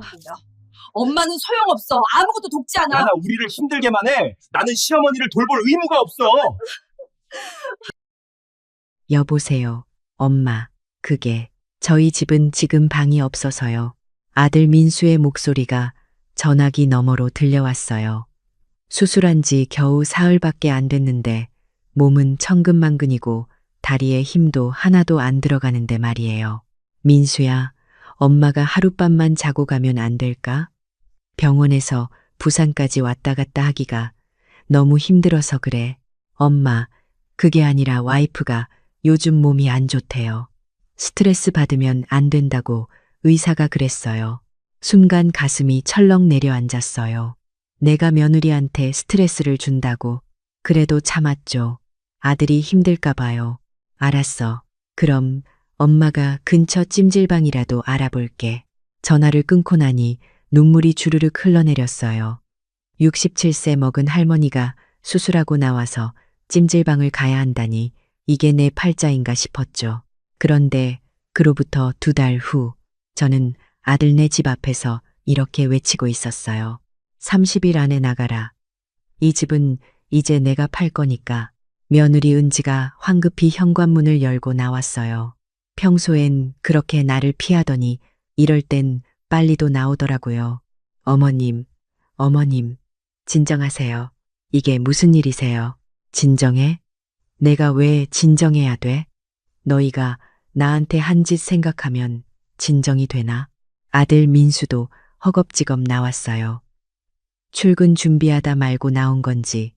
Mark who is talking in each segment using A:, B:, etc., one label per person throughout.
A: 야, 엄마는 소용없어. 아무것도 돕지 않아.
B: 나나 우리를 힘들게만 해. 나는 시어머니를 돌볼 의무가 없어.
C: 여보세요, 엄마. 그게 저희 집은 지금 방이 없어서요. 아들 민수의 목소리가 전화기 너머로 들려왔어요. 수술한 지 겨우 사흘밖에 안 됐는데 몸은 천근만근이고 다리에 힘도 하나도 안 들어가는데 말이에요. 민수야, 엄마가 하룻밤만 자고 가면 안 될까? 병원에서 부산까지 왔다 갔다 하기가 너무 힘들어서 그래. 엄마, 그게 아니라 와이프가 요즘 몸이 안 좋대요. 스트레스 받으면 안 된다고 의사가 그랬어요. 순간 가슴이 철렁 내려앉았어요. 내가 며느리한테 스트레스를 준다고. 그래도 참았죠. 아들이 힘들까 봐요. 알았어. 그럼 엄마가 근처 찜질방이라도 알아볼게. 전화를 끊고 나니 눈물이 주르륵 흘러내렸어요. 67세 먹은 할머니가 수술하고 나와서 찜질방을 가야 한다니 이게 내 팔자인가 싶었죠. 그런데 그로부터 2달 후 저는 아들네 집 앞에서 이렇게 외치고 있었어요. 30일 안에 나가라. 이 집은 이제 내가 팔 거니까. 며느리 은지가 황급히 현관문을 열고 나왔어요. 평소엔 그렇게 나를 피하더니 이럴 땐 빨리도 나오더라고요. 어머님, 진정하세요. 이게 무슨 일이세요? 진정해? 내가 왜 진정해야 돼? 너희가 나한테 한 짓 생각하면 진정이 되나? 아들 민수도 허겁지겁 나왔어요. 출근 준비하다 말고 나온 건지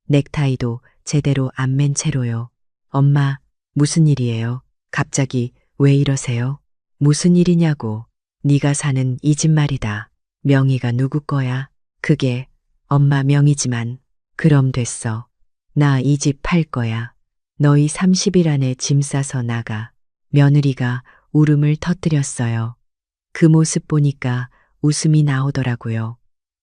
C: 넥타이도 제대로 안 맨 채로요. 엄마, 무슨 일이에요? 갑자기 왜 이러세요? 무슨 일이냐고. 네가 사는 이 집 말이다. 명의가 누구 거야? 그게 엄마 명의지만. 그럼 됐어. 나 이 집 팔 거야. 너희 30일 안에 짐 싸서 나가. 며느리가 울음을 터뜨렸어요. 그 모습 보니까 웃음이 나오더라고요.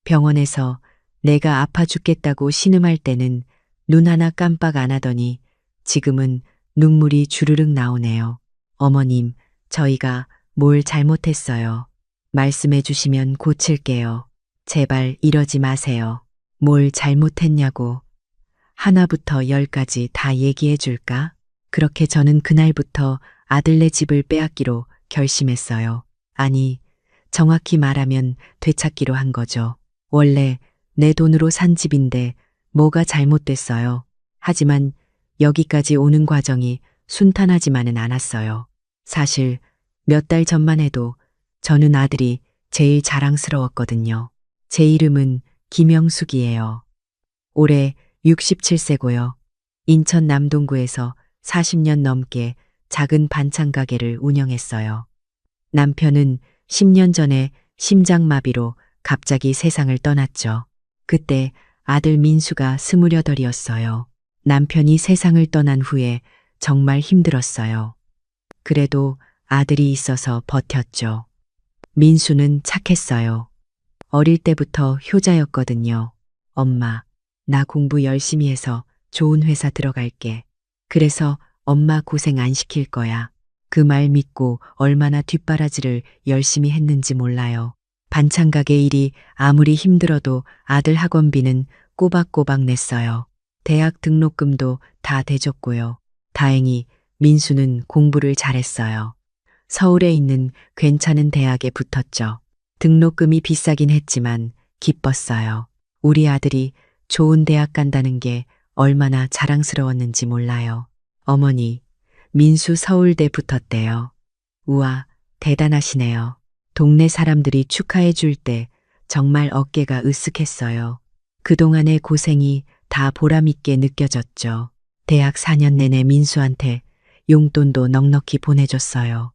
C: 병원에서 내가 아파 죽겠다고 신음할 때는 눈 하나 깜빡 안 하더니 지금은 눈물이 주르륵 나오네요. 어머님, 저희가 뭘 잘못했어요. 말씀해 주시면 고칠게요. 제발 이러지 마세요. 뭘 잘못했냐고. 하나부터 10까지 다 얘기해 줄까? 그렇게 저는 그날부터 아들네 집을 빼앗기로 결심했어요. 아니, 정확히 말하면 되찾기로 한 거죠. 원래 내 돈으로 산 집인데 뭐가 잘못됐어요. 하지만 여기까지 오는 과정이 순탄하지만은 않았어요. 사실 몇 달 전만 해도 저는 아들이 제일 자랑스러웠거든요. 제 이름은 김영숙이에요. 올해 67세고요. 인천 남동구에서 40년 넘게 작은 반찬 가게를 운영했어요. 남편은 10년 전에 심장마비로 갑자기 세상을 떠났죠. 그때 아들 민수가 28이었어요. 남편이 세상을 떠난 후에 정말 힘들었어요. 그래도 아들이 있어서 버텼죠. 민수는 착했어요. 어릴 때부터 효자였거든요. 엄마, 나 공부 열심히 해서 좋은 회사 들어갈게. 그래서 엄마 고생 안 시킬 거야. 그 말 믿고 얼마나 뒷바라지를 열심히 했는지 몰라요. 반찬 가게 일이 아무리 힘들어도 아들 학원비는 꼬박꼬박 냈어요. 대학 등록금도 다 대줬고요. 다행히 민수는 공부를 잘했어요. 서울에 있는 괜찮은 대학에 붙었죠. 등록금이 비싸긴 했지만 기뻤어요. 우리 아들이 좋은 대학 간다는 게 얼마나 자랑스러웠는지 몰라요. 어머니, 민수 서울대 붙었대요. 우와, 대단하시네요. 동네 사람들이 축하해 줄 때 정말 어깨가 으쓱했어요. 그동안의 고생이 다 보람있게 느껴졌죠. 대학 4년 내내 민수한테 용돈도 넉넉히 보내줬어요.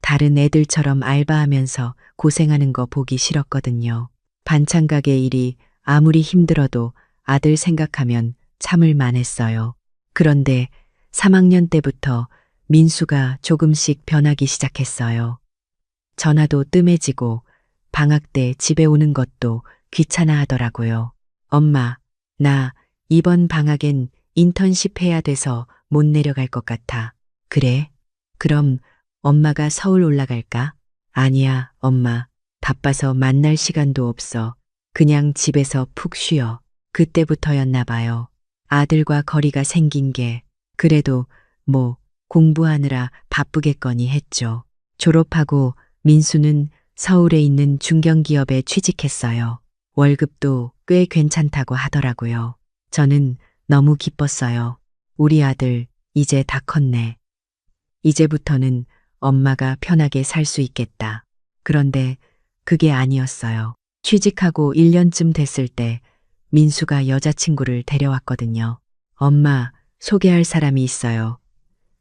C: 다른 애들처럼 알바하면서 고생하는 거 보기 싫었거든요. 반찬 가게 일이 아무리 힘들어도 아들 생각하면 참을 만했어요. 그런데 3학년 때부터 민수가 조금씩 변하기 시작했어요. 전화도 뜸해지고 방학 때 집에 오는 것도 귀찮아 하더라고요. 엄마, 나 이번 방학엔 인턴십 해야 돼서 못 내려갈 것 같아. 그래? 그럼 엄마가 서울 올라갈까? 아니야, 엄마. 바빠서 만날 시간도 없어. 그냥 집에서 푹 쉬어. 그때부터였나 봐요. 아들과 거리가 생긴 게 그래도 뭐 공부하느라 바쁘겠거니 했죠. 졸업하고 민수는 서울에 있는 중견기업에 취직했어요. 월급도 꽤 괜찮다고 하더라고요. 저는 너무 기뻤어요. 우리 아들 이제 다 컸네. 이제부터는 엄마가 편하게 살 수 있겠다. 그런데 그게 아니었어요. 취직하고 1년쯤 됐을 때 민수가 여자친구를 데려왔거든요. 엄마, 소개할 사람이 있어요.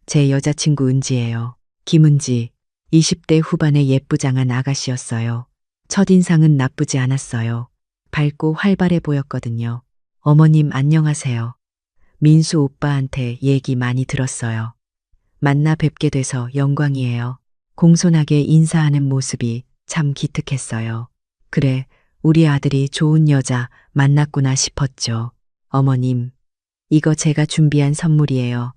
C: 제 여자친구 은지예요. 김은지, 20대 후반의 예쁘장한 아가씨였어요. 첫인상은 나쁘지 않았어요. 밝고 활발해 보였거든요. 어머님 안녕하세요. 민수 오빠한테 얘기 많이 들었어요. 만나 뵙게 돼서 영광이에요. 공손하게 인사하는 모습이 참 기특했어요. 그래, 우리 아들이 좋은 여자 만났구나 싶었죠. 어머님, 이거 제가 준비한 선물이에요.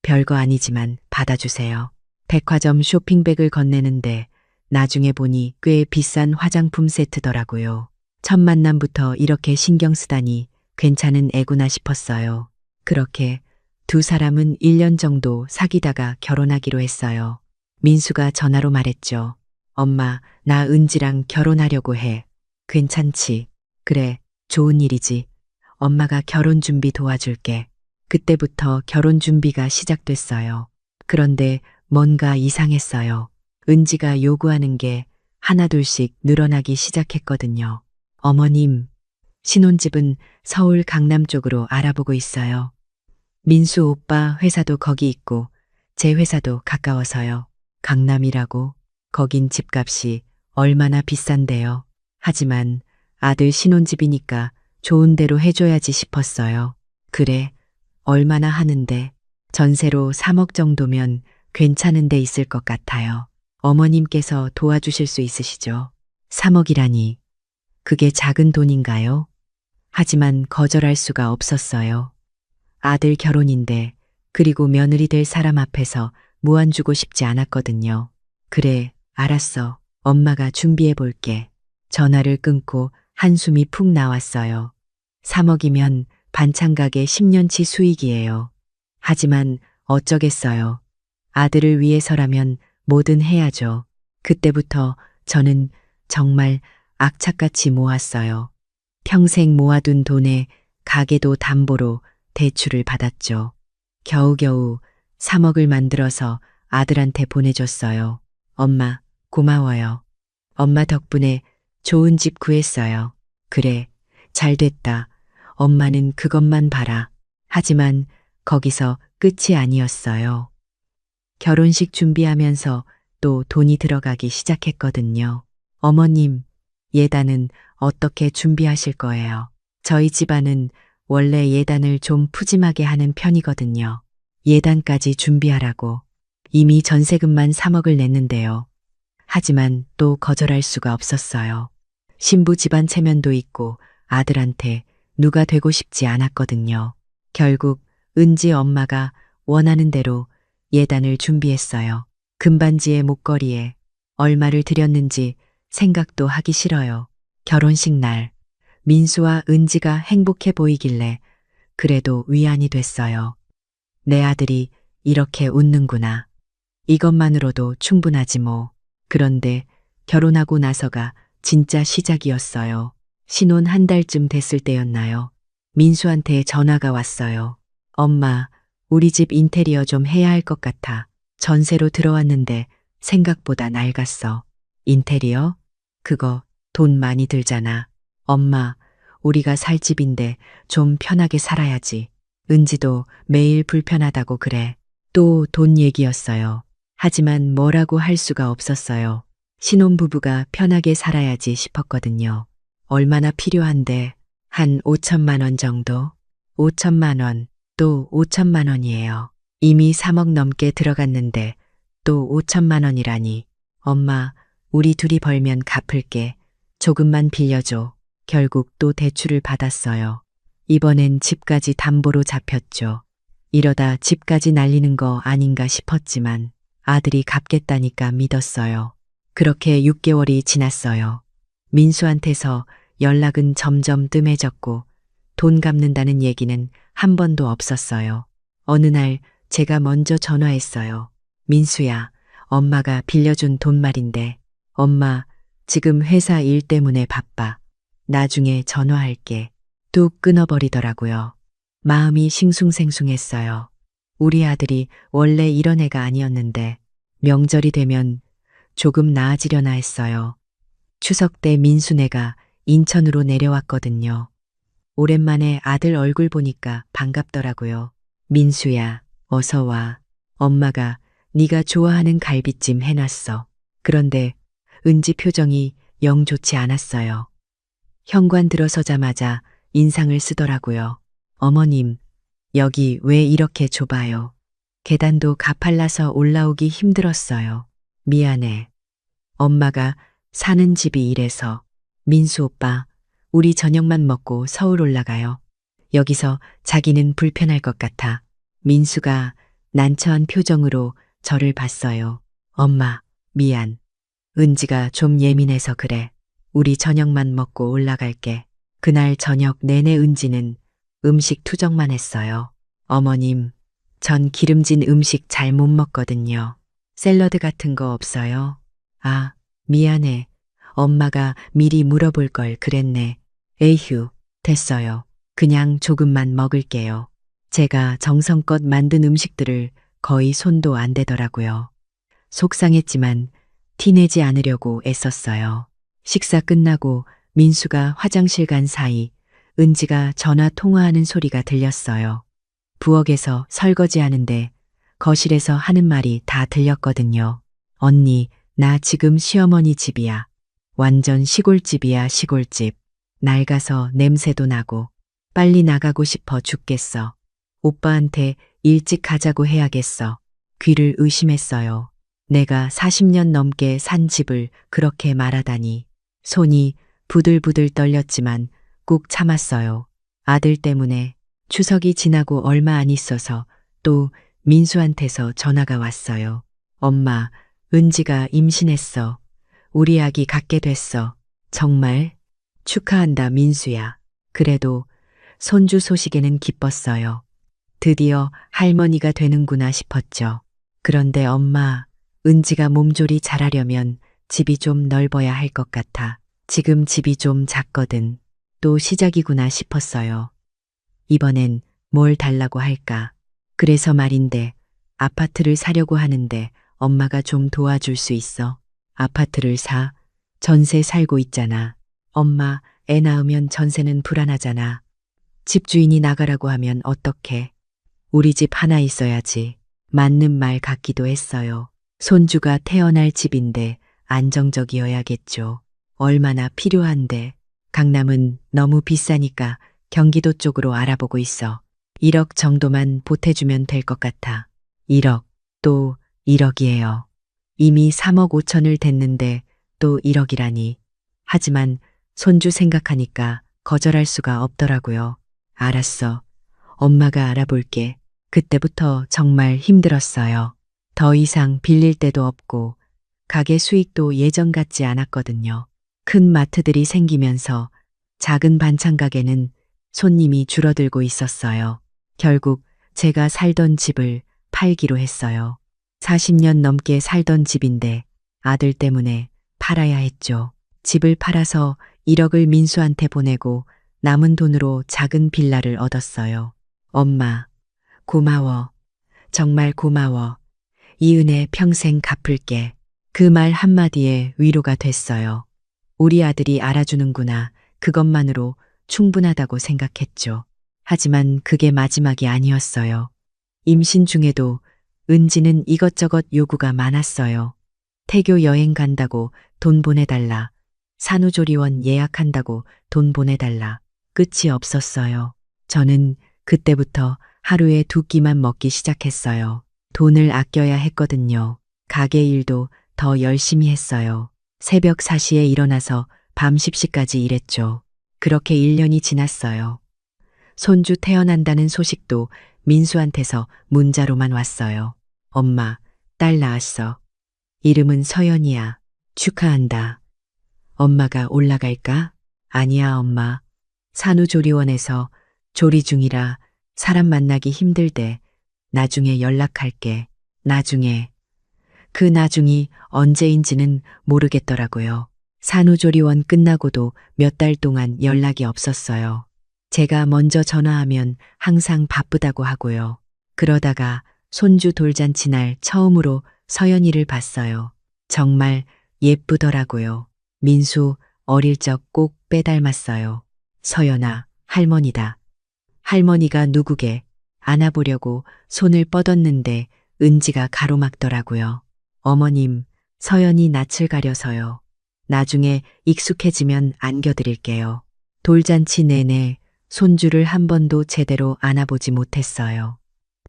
C: 별거 아니지만 받아주세요. 백화점 쇼핑백을 건네는데 나중에 보니 꽤 비싼 화장품 세트더라고요. 첫 만남부터 이렇게 신경 쓰다니 괜찮은 애구나 싶었어요. 그렇게 두 사람은 1년 정도 사귀다가 결혼하기로 했어요. 민수가 전화로 말했죠. 엄마, 나 은지랑 결혼하려고 해. 괜찮지? 그래, 좋은 일이지. 엄마가 결혼 준비 도와줄게. 그때부터 결혼 준비가 시작됐어요. 그런데 뭔가 이상했어요. 은지가 요구하는 게 하나둘씩 늘어나기 시작했거든요. 어머님, 신혼집은 서울 강남 쪽으로 알아보고 있어요. 민수 오빠 회사도 거기 있고 제 회사도 가까워서요. 강남이라고? 거긴 집값이 얼마나 비싼데요. 하지만 아들 신혼집이니까 좋은 대로 해줘야지 싶었어요. 그래, 얼마나 하는데? 전세로 3억 정도면 괜찮은 데 있을 것 같아요. 어머님께서 도와주실 수 있으시죠? 3억이라니. 그게 작은 돈인가요? 하지만 거절할 수가 없었어요. 아들 결혼인데 그리고 며느리 될 사람 앞에서 무안 주고 싶지 않았거든요. 그래, 알았어. 엄마가 준비해 볼게. 전화를 끊고 한숨이 푹 나왔어요. 3억이면 반찬 가게 10년치 수익이에요. 하지만 어쩌겠어요. 아들을 위해서라면 뭐든 해야죠. 그때부터 저는 정말 악착같이 모았어요. 평생 모아둔 돈에 가게도 담보로 대출을 받았죠. 겨우겨우 3억을 만들어서 아들한테 보내줬어요. 엄마, 고마워요. 엄마 덕분에 좋은 집 구했어요. 그래, 잘 됐다. 엄마는 그것만 봐라. 하지만 거기서 끝이 아니었어요. 결혼식 준비하면서 또 돈이 들어가기 시작했거든요. 어머님, 예단은 어떻게 준비하실 거예요? 저희 집안은 원래 예단을 좀 푸짐하게 하는 편이거든요. 예단까지 준비하라고. 이미 전세금만 3억을 냈는데요. 하지만 또 거절할 수가 없었어요. 신부 집안 체면도 있고 아들한테 누가 되고 싶지 않았거든요. 결국 은지 엄마가 원하는 대로 예단을 준비했어요. 금반지에 목걸이에 얼마를 들였는지 생각도 하기 싫어요. 결혼식 날 민수와 은지가 행복해 보이길래 그래도 위안이 됐어요. 내 아들이 이렇게 웃는구나. 이것만으로도 충분하지 뭐. 그런데 결혼하고 나서가 진짜 시작이었어요. 신혼 한 달쯤 됐을 때였나요? 민수한테 전화가 왔어요. 엄마, 우리 집 인테리어 좀 해야 할 것 같아. 전세로 들어왔는데 생각보다 낡았어. 인테리어? 그거 돈 많이 들잖아. 엄마, 우리가 살 집인데 좀 편하게 살아야지. 은지도 매일 불편하다고 그래. 또 돈 얘기였어요. 하지만 뭐라고 할 수가 없었어요. 신혼부부가 편하게 살아야지 싶었거든요. 얼마나 필요한데 한 5천만 원 정도? 5천만 원, 또 5천만 원이에요. 이미 3억 넘게 들어갔는데 또 5천만 원이라니. 엄마, 우리 둘이 벌면 갚을게. 조금만 빌려줘. 결국 또 대출을 받았어요. 이번엔 집까지 담보로 잡혔죠. 이러다 집까지 날리는 거 아닌가 싶었지만 아들이 갚겠다니까 믿었어요. 그렇게 6개월이 지났어요. 민수한테서 연락은 점점 뜸해졌고 돈 갚는다는 얘기는 한 번도 없었어요. 어느 날 제가 먼저 전화했어요. 민수야, 엄마가 빌려준 돈 말인데 엄마 지금 회사 일 때문에 바빠. 나중에 전화할게. 뚝 끊어버리더라고요. 마음이 싱숭생숭했어요. 우리 아들이 원래 이런 애가 아니었는데 명절이 되면 조금 나아지려나 했어요. 추석 때 민수네가 인천으로 내려왔거든요. 오랜만에 아들 얼굴 보니까 반갑더라고요. 민수야, 어서 와. 엄마가 네가 좋아하는 갈비찜 해놨어. 그런데 은지 표정이 영 좋지 않았어요. 현관 들어서자마자 인상을 쓰더라고요. 어머님, 여기 왜 이렇게 좁아요? 계단도 가팔라서 올라오기 힘들었어요. 미안해. 엄마가 사는 집이 이래서. 민수 오빠, 우리 저녁만 먹고 서울 올라가요. 여기서 자기는 불편할 것 같아. 민수가 난처한 표정으로 저를 봤어요. 엄마, 미안. 은지가 좀 예민해서 그래. 우리 저녁만 먹고 올라갈게. 그날 저녁 내내 은지는 음식 투정만 했어요. 어머님, 전 기름진 음식 잘 못 먹거든요. 샐러드 같은 거 없어요? 아, 미안해. 엄마가 미리 물어볼 걸 그랬네. 에휴, 됐어요. 그냥 조금만 먹을게요. 제가 정성껏 만든 음식들을 거의 손도 안 대더라고요. 속상했지만 티내지 않으려고 애썼어요. 식사 끝나고 민수가 화장실 간 사이 은지가 전화 통화하는 소리가 들렸어요. 부엌에서 설거지하는데 거실에서 하는 말이 다 들렸거든요. 언니, 나 지금 시어머니 집이야. 완전 시골집이야, 시골집. 낡아서 냄새도 나고 빨리 나가고 싶어 죽겠어. 오빠한테 일찍 가자고 해야겠어. 귀를 의심했어요. 내가 40년 넘게 산 집을 그렇게 말하다니. 손이 부들부들 떨렸지만 꾹 참았어요. 아들 때문에. 추석이 지나고 얼마 안 있어서 또 민수한테서 전화가 왔어요. 엄마, 은지가 임신했어. 우리 아기 갖게 됐어. 정말? 축하한다, 민수야. 그래도 손주 소식에는 기뻤어요. 드디어 할머니가 되는구나 싶었죠. 그런데 엄마, 은지가 몸조리 잘하려면 집이 좀 넓어야 할 것 같아. 지금 집이 좀 작거든. 또 시작이구나 싶었어요. 이번엔 뭘 달라고 할까? 그래서 말인데 아파트를 사려고 하는데 엄마가 좀 도와줄 수 있어? 아파트를 사? 전세 살고 있잖아. 엄마, 애 낳으면 전세는 불안하잖아. 집주인이 나가라고 하면 어떡해? 우리 집 하나 있어야지. 맞는 말 같기도 했어요. 손주가 태어날 집인데 안정적이어야겠죠. 얼마나 필요한데. 강남은 너무 비싸니까 경기도 쪽으로 알아보고 있어. 1억 정도만 보태주면 될 것 같아. 1억, 또 1억이에요. 이미 3억 5천을 댔는데 또 1억이라니. 하지만 손주 생각하니까 거절할 수가 없더라고요. 알았어. 엄마가 알아볼게. 그때부터 정말 힘들었어요. 더 이상 빌릴 데도 없고 가게 수익도 예전 같지 않았거든요. 큰 마트들이 생기면서 작은 반찬 가게는 손님이 줄어들고 있었어요. 결국 제가 살던 집을 팔기로 했어요. 40년 넘게 살던 집인데 아들 때문에 팔아야 했죠. 집을 팔아서 1억을 민수한테 보내고 남은 돈으로 작은 빌라를 얻었어요. 엄마, 고마워. 정말 고마워. 이 은혜 평생 갚을게. 그 말 한마디에 위로가 됐어요. 우리 아들이 알아주는구나. 그것만으로 충분하다고 생각했죠. 하지만 그게 마지막이 아니었어요. 임신 중에도 은지는 이것저것 요구가 많았어요. 태교 여행 간다고 돈 보내달라. 산후조리원 예약한다고 돈 보내달라. 끝이 없었어요. 저는 그때부터 하루에 2끼만 먹기 시작했어요. 돈을 아껴야 했거든요. 가게 일도 더 열심히 했어요. 새벽 4시에 일어나서 밤 10시까지 일했죠. 그렇게 1년이 지났어요. 손주 태어난다는 소식도 민수한테서 문자로만 왔어요. 엄마, 딸 낳았어. 이름은 서연이야. 축하한다. 엄마가 올라갈까? 아니야, 엄마. 산후조리원에서 조리 중이라 사람 만나기 힘들대. 나중에 연락할게. 나중에. 그 나중이 언제인지는 모르겠더라고요. 산후조리원 끝나고도 몇 달 동안 연락이 없었어요. 제가 먼저 전화하면 항상 바쁘다고 하고요. 그러다가 손주 돌잔치 날 처음으로 서연이를 봤어요. 정말 예쁘더라고요. 민수 어릴 적 꼭 빼닮았어요. 서연아, 할머니다. 할머니가 누구게 안아보려고 손을 뻗었는데 은지가 가로막더라고요. 어머님, 서연이 낯을 가려서요. 나중에 익숙해지면 안겨드릴게요. 돌잔치 내내 손주를 한 번도 제대로 안아보지 못했어요.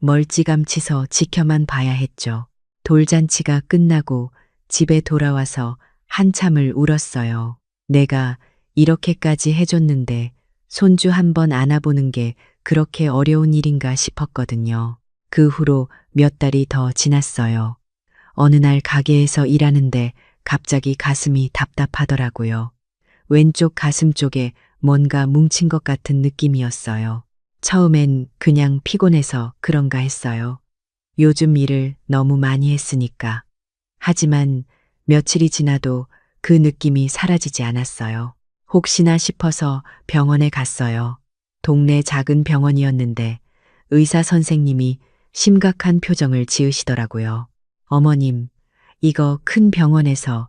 C: 멀찌감치서 지켜만 봐야 했죠. 돌잔치가 끝나고 집에 돌아와서 한참을 울었어요. 내가 이렇게까지 해줬는데 손주 한 번 안아보는 게 그렇게 어려운 일인가 싶었거든요. 그 후로 몇 달이 더 지났어요. 어느 날 가게에서 일하는데 갑자기 가슴이 답답하더라고요. 왼쪽 가슴 쪽에 뭔가 뭉친 것 같은 느낌이었어요. 처음엔 그냥 피곤해서 그런가 했어요. 요즘 일을 너무 많이 했으니까. 하지만 며칠이 지나도 그 느낌이 사라지지 않았어요. 혹시나 싶어서 병원에 갔어요. 동네 작은 병원이었는데 의사 선생님이 심각한 표정을 지으시더라고요. 어머님, 이거 큰 병원에서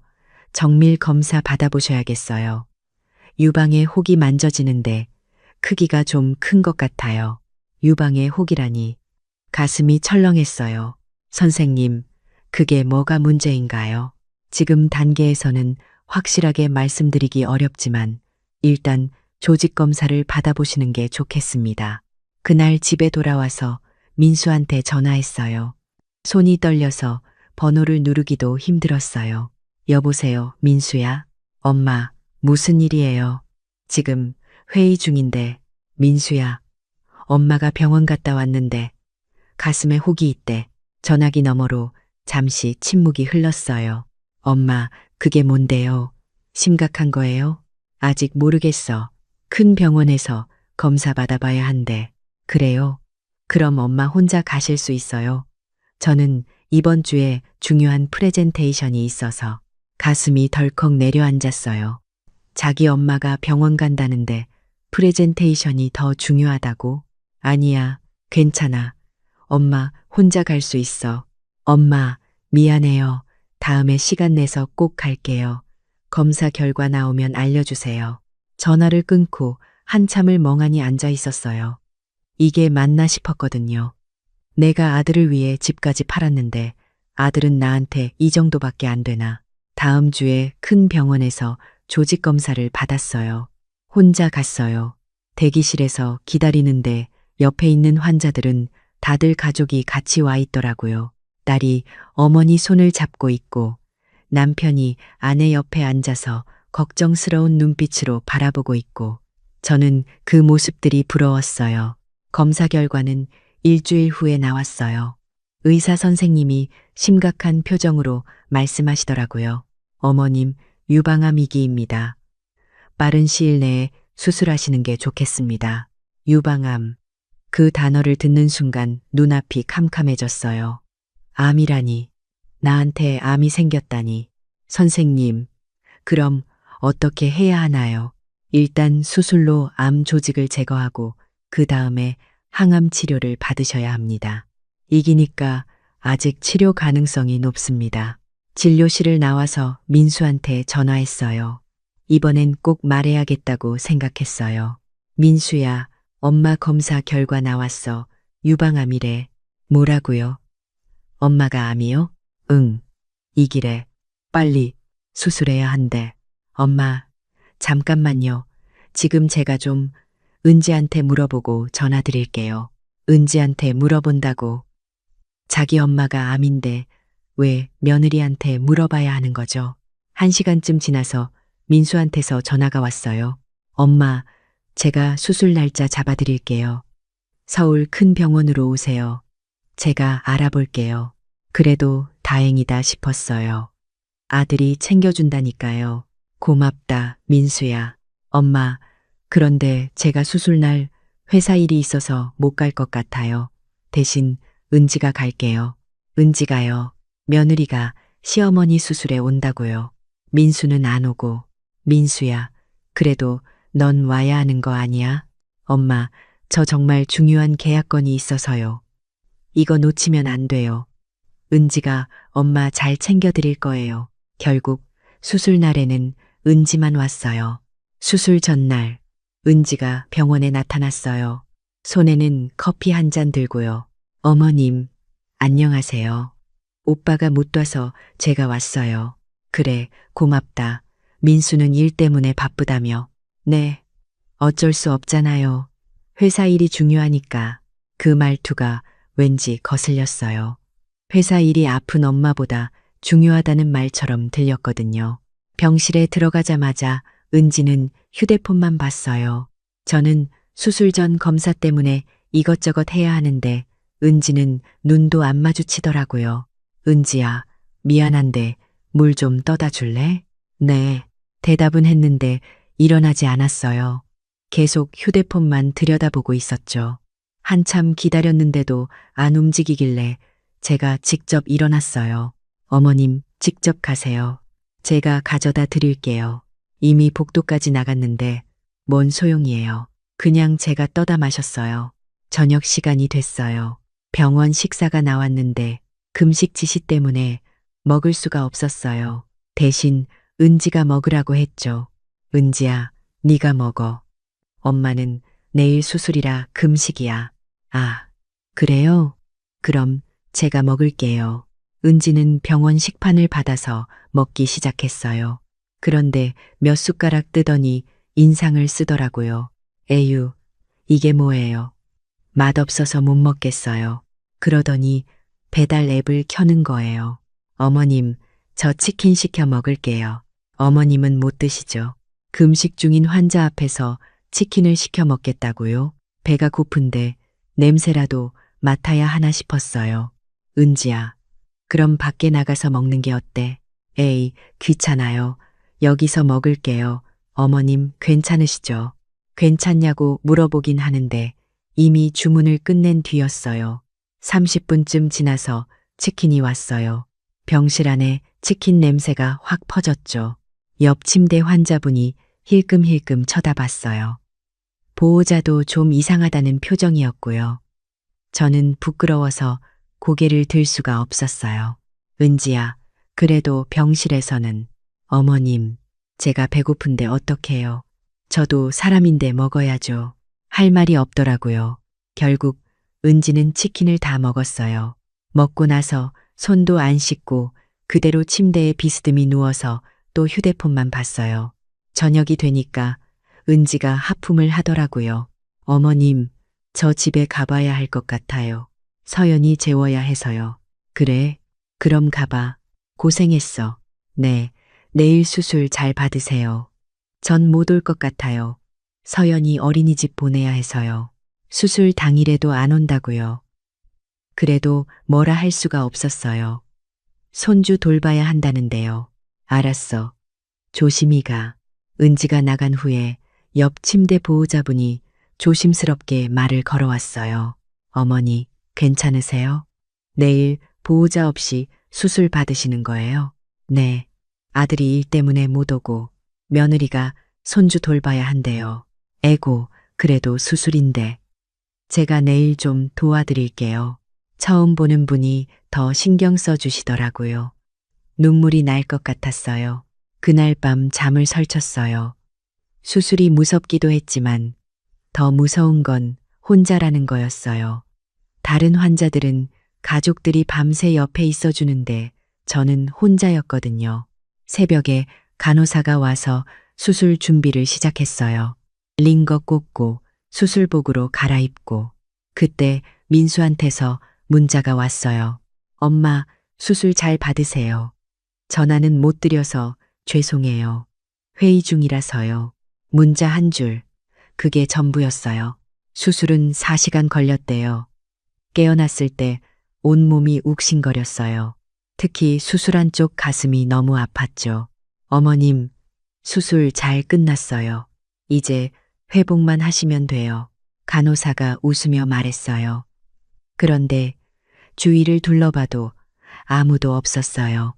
C: 정밀 검사 받아보셔야겠어요. 유방의 혹이 만져지는데 크기가 좀 큰 것 같아요. 유방의 혹이라니. 가슴이 철렁했어요. 선생님, 그게 뭐가 문제인가요? 지금 단계에서는 확실하게 말씀드리기 어렵지만 일단 조직 검사를 받아보시는 게 좋겠습니다. 그날 집에 돌아와서 민수한테 전화했어요. 손이 떨려서 번호를 누르기도 힘들었어요. 여보세요, 민수야? 엄마, 무슨 일이에요? 지금 회의 중인데, 민수야. 엄마가 병원 갔다 왔는데 가슴에 혹이 있대. 전화기 너머로 잠시 침묵이 흘렀어요. 엄마, 그게 뭔데요? 심각한 거예요? 아직 모르겠어. 큰 병원에서 검사 받아봐야 한대. 그래요? 그럼 엄마 혼자 가실 수 있어요? 저는 이번 주에 중요한 프레젠테이션이 있어서 가슴이 덜컥 내려앉았어요. 자기 엄마가 병원 간다는데 프레젠테이션이 더 중요하다고? 아니야, 괜찮아. 엄마 혼자 갈 수 있어. 엄마, 미안해요. 다음에 시간 내서 꼭 갈게요. 검사 결과 나오면 알려주세요. 전화를 끊고 한참을 멍하니 앉아 있었어요. 이게 맞나 싶었거든요. 내가 아들을 위해 집까지 팔았는데 아들은 나한테 이 정도밖에 안 되나. 다음 주에 큰 병원에서 조직 검사를 받았어요. 혼자 갔어요. 대기실에서 기다리는데 옆에 있는 환자들은 다들 가족이 같이 와 있더라고요. 딸이 어머니 손을 잡고 있고 남편이 아내 옆에 앉아서 걱정스러운 눈빛으로 바라보고 있고 저는 그 모습들이 부러웠어요. 검사 결과는 일주일 후에 나왔어요. 의사 선생님이 심각한 표정으로 말씀하시더라고요. 어머님, 유방암 위기입니다. 빠른 시일 내에 수술하시는 게 좋겠습니다. 유방암. 그 단어를 듣는 순간 눈앞이 캄캄해졌어요. 암이라니. 나한테 암이 생겼다니. 선생님, 그럼 어떻게 해야 하나요? 일단 수술로 암 조직을 제거하고 그 다음에 항암 치료를 받으셔야 합니다. 이기니까 아직 치료 가능성이 높습니다. 진료실을 나와서 민수한테 전화했어요. 이번엔 꼭 말해야겠다고 생각했어요. 민수야, 엄마 검사 결과 나왔어. 유방암이래. 뭐라고요? 엄마가 암이요? 응. 이기래. 빨리 수술해야 한대. 엄마, 잠깐만요. 지금 제가 좀 은지한테 물어보고 전화 드릴게요. 은지한테 물어본다고. 자기 엄마가 암인데 왜 며느리한테 물어봐야 하는 거죠? 1시간쯤 지나서 민수한테서 전화가 왔어요. 엄마, 제가 수술 날짜 잡아드릴게요. 서울 큰 병원으로 오세요. 제가 알아볼게요. 그래도 다행이다 싶었어요. 아들이 챙겨준다니까요. 고맙다, 민수야. 엄마, 그런데 제가 수술날 회사 일이 있어서 못 갈 것 같아요. 대신 은지가 갈게요. 은지가요. 며느리가 시어머니 수술에 온다고요. 민수는 안 오고. 민수야, 그래도 넌 와야 하는 거 아니야? 엄마, 저 정말 중요한 계약건이 있어서요. 이거 놓치면 안 돼요. 은지가 엄마 잘 챙겨드릴 거예요. 결국 수술 날에는 은지만 왔어요. 수술 전날 은지가 병원에 나타났어요. 손에는 커피 한 잔 들고요. 어머님, 안녕하세요. 오빠가 못 와서 제가 왔어요. 그래, 고맙다. 민수는 일 때문에 바쁘다며. 네, 어쩔 수 없잖아요. 회사 일이 중요하니까. 그 말투가 왠지 거슬렸어요. 회사 일이 아픈 엄마보다 중요하다는 말처럼 들렸거든요. 병실에 들어가자마자 은지는 휴대폰만 봤어요. 저는 수술 전 검사 때문에 이것저것 해야 하는데 은지는 눈도 안 마주치더라고요. 은지야, 미안한데 물 좀 떠다 줄래? 네. 대답은 했는데 일어나지 않았어요. 계속 휴대폰만 들여다보고 있었죠. 한참 기다렸는데도 안 움직이길래 제가 직접 일어났어요. 어머님, 직접 가세요. 제가 가져다 드릴게요. 이미 복도까지 나갔는데 뭔 소용이에요. 그냥 제가 떠다 마셨어요. 저녁 시간이 됐어요. 병원 식사가 나왔는데 금식 지시 때문에 먹을 수가 없었어요. 대신 은지가 먹으라고 했죠. 은지야, 네가 먹어. 엄마는 내일 수술이라 금식이야. 아, 그래요? 그럼 제가 먹을게요. 은지는 병원 식판을 받아서 먹기 시작했어요. 그런데 몇 숟가락 뜨더니 인상을 쓰더라고요. 에휴, 이게 뭐예요? 맛없어서 못 먹겠어요. 그러더니 배달 앱을 켜는 거예요. 어머님, 저 치킨 시켜 먹을게요. 어머님은 못 드시죠. 금식 중인 환자 앞에서 치킨을 시켜 먹겠다고요? 배가 고픈데 냄새라도 맡아야 하나 싶었어요. 은지야, 그럼 밖에 나가서 먹는 게 어때? 에이, 귀찮아요. 여기서 먹을게요. 어머님, 괜찮으시죠? 괜찮냐고 물어보긴 하는데 이미 주문을 끝낸 뒤였어요. 30분쯤 지나서 치킨이 왔어요. 병실 안에 치킨 냄새가 확 퍼졌죠. 옆 침대 환자분이 힐끔힐끔 쳐다봤어요. 보호자도 좀 이상하다는 표정이었고요. 저는 부끄러워서 고개를 들 수가 없었어요. 은지야, 그래도 병실에서는 어머님, 제가 배고픈데 어떡해요. 저도 사람인데 먹어야죠. 할 말이 없더라고요. 결국 은지는 치킨을 다 먹었어요. 먹고 나서 손도 안 씻고 그대로 침대에 비스듬히 누워서 또 휴대폰만 봤어요. 저녁이 되니까 은지가 하품을 하더라고요. 어머님, 저 집에 가봐야 할 것 같아요. 서연이 재워야 해서요. 그래, 그럼 가봐. 고생했어. 네, 내일 수술 잘 받으세요. 전 못 올 것 같아요. 서연이 어린이집 보내야 해서요. 수술 당일에도 안 온다고요. 그래도 뭐라 할 수가 없었어요. 손주 돌봐야 한다는데요. 알았어. 조심히 가. 은지가 나간 후에 옆 침대 보호자분이 조심스럽게 말을 걸어왔어요. 어머니, 괜찮으세요? 내일 보호자 없이 수술 받으시는 거예요? 네. 아들이 일 때문에 못 오고 며느리가 손주 돌봐야 한대요. 에고, 그래도 수술인데. 제가 내일 좀 도와드릴게요. 처음 보는 분이 더 신경 써주시더라고요. 눈물이 날 것 같았어요. 그날 밤 잠을 설쳤어요. 수술이 무섭기도 했지만 더 무서운 건 혼자라는 거였어요. 다른 환자들은 가족들이 밤새 옆에 있어주는데 저는 혼자였거든요. 새벽에 간호사가 와서 수술 준비를 시작했어요. 링거 꽂고 수술복으로 갈아입고 그때 민수한테서 문자가 왔어요. 엄마, 수술 잘 받으세요. 전화는 못 드려서 죄송해요. 회의 중이라서요. 문자 한 줄. 그게 전부였어요. 수술은 4시간 걸렸대요. 깨어났을 때 온몸이 욱신거렸어요. 특히 수술한 쪽 가슴이 너무 아팠죠. 어머님, 수술 잘 끝났어요. 이제 회복만 하시면 돼요. 간호사가 웃으며 말했어요. 그런데 주위를 둘러봐도 아무도 없었어요.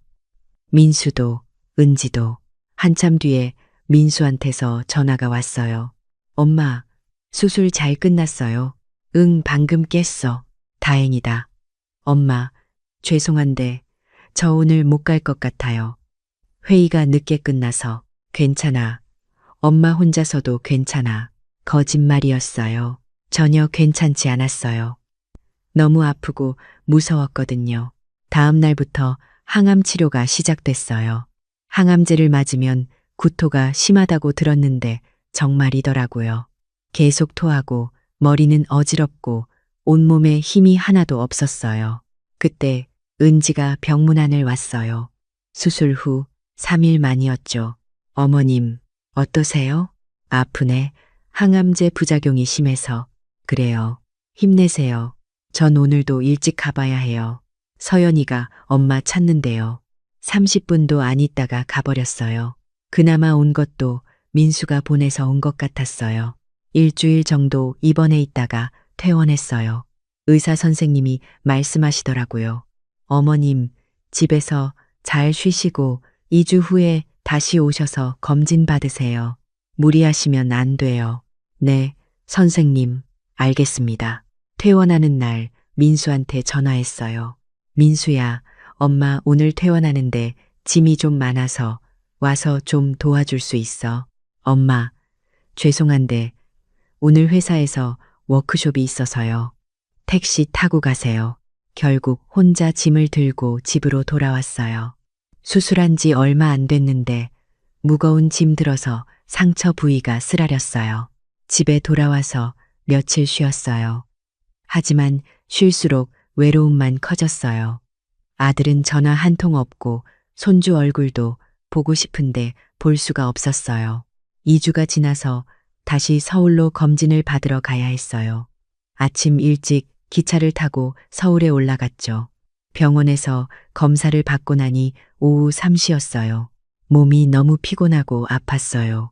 C: 민수도, 은지도. 한참 뒤에 민수한테서 전화가 왔어요. 엄마, 수술 잘 끝났어요. 응, 방금 깼어. 다행이다. 엄마, 죄송한데 저 오늘 못 갈 것 같아요. 회의가 늦게 끝나서. 괜찮아. 엄마 혼자서도 괜찮아. 거짓말이었어요. 전혀 괜찮지 않았어요. 너무 아프고 무서웠거든요. 다음 날부터 항암 치료가 시작됐어요. 항암제를 맞으면 구토가 심하다고 들었는데 정말이더라고요. 계속 토하고 머리는 어지럽고 온몸에 힘이 하나도 없었어요. 그때 은지가 병문안을 왔어요. 수술 후 3일 만이었죠. 어머님, 어떠세요? 아프네. 항암제 부작용이 심해서. 그래요. 힘내세요. 전 오늘도 일찍 가봐야 해요. 서연이가 엄마 찾는데요. 30분도 안 있다가 가버렸어요. 그나마 온 것도 민수가 보내서 온 것 같았어요. 일주일 정도 입원해 있다가 퇴원했어요. 의사 선생님이 말씀하시더라고요. 어머님, 집에서 잘 쉬시고 2주 후에 다시 오셔서 검진 받으세요. 무리하시면 안 돼요. 네, 선생님, 알겠습니다. 퇴원하는 날 민수한테 전화했어요. 민수야, 엄마 오늘 퇴원하는데 짐이 좀 많아서 와서 좀 도와줄 수 있어. 엄마, 죄송한데 오늘 회사에서 워크숍이 있어서요. 택시 타고 가세요. 결국 혼자 짐을 들고 집으로 돌아왔어요. 수술한 지 얼마 안 됐는데 무거운 짐 들어서 상처 부위가 쓰라렸어요. 집에 돌아와서 며칠 쉬었어요. 하지만 쉴수록 외로움만 커졌어요. 아들은 전화 한 통 없고 손주 얼굴도 보고 싶은데 볼 수가 없었어요. 2주가 지나서 다시 서울로 검진을 받으러 가야 했어요. 아침 일찍 기차를 타고 서울에 올라갔죠. 병원에서 검사를 받고 나니 오후 3시였어요. 몸이 너무 피곤하고 아팠어요.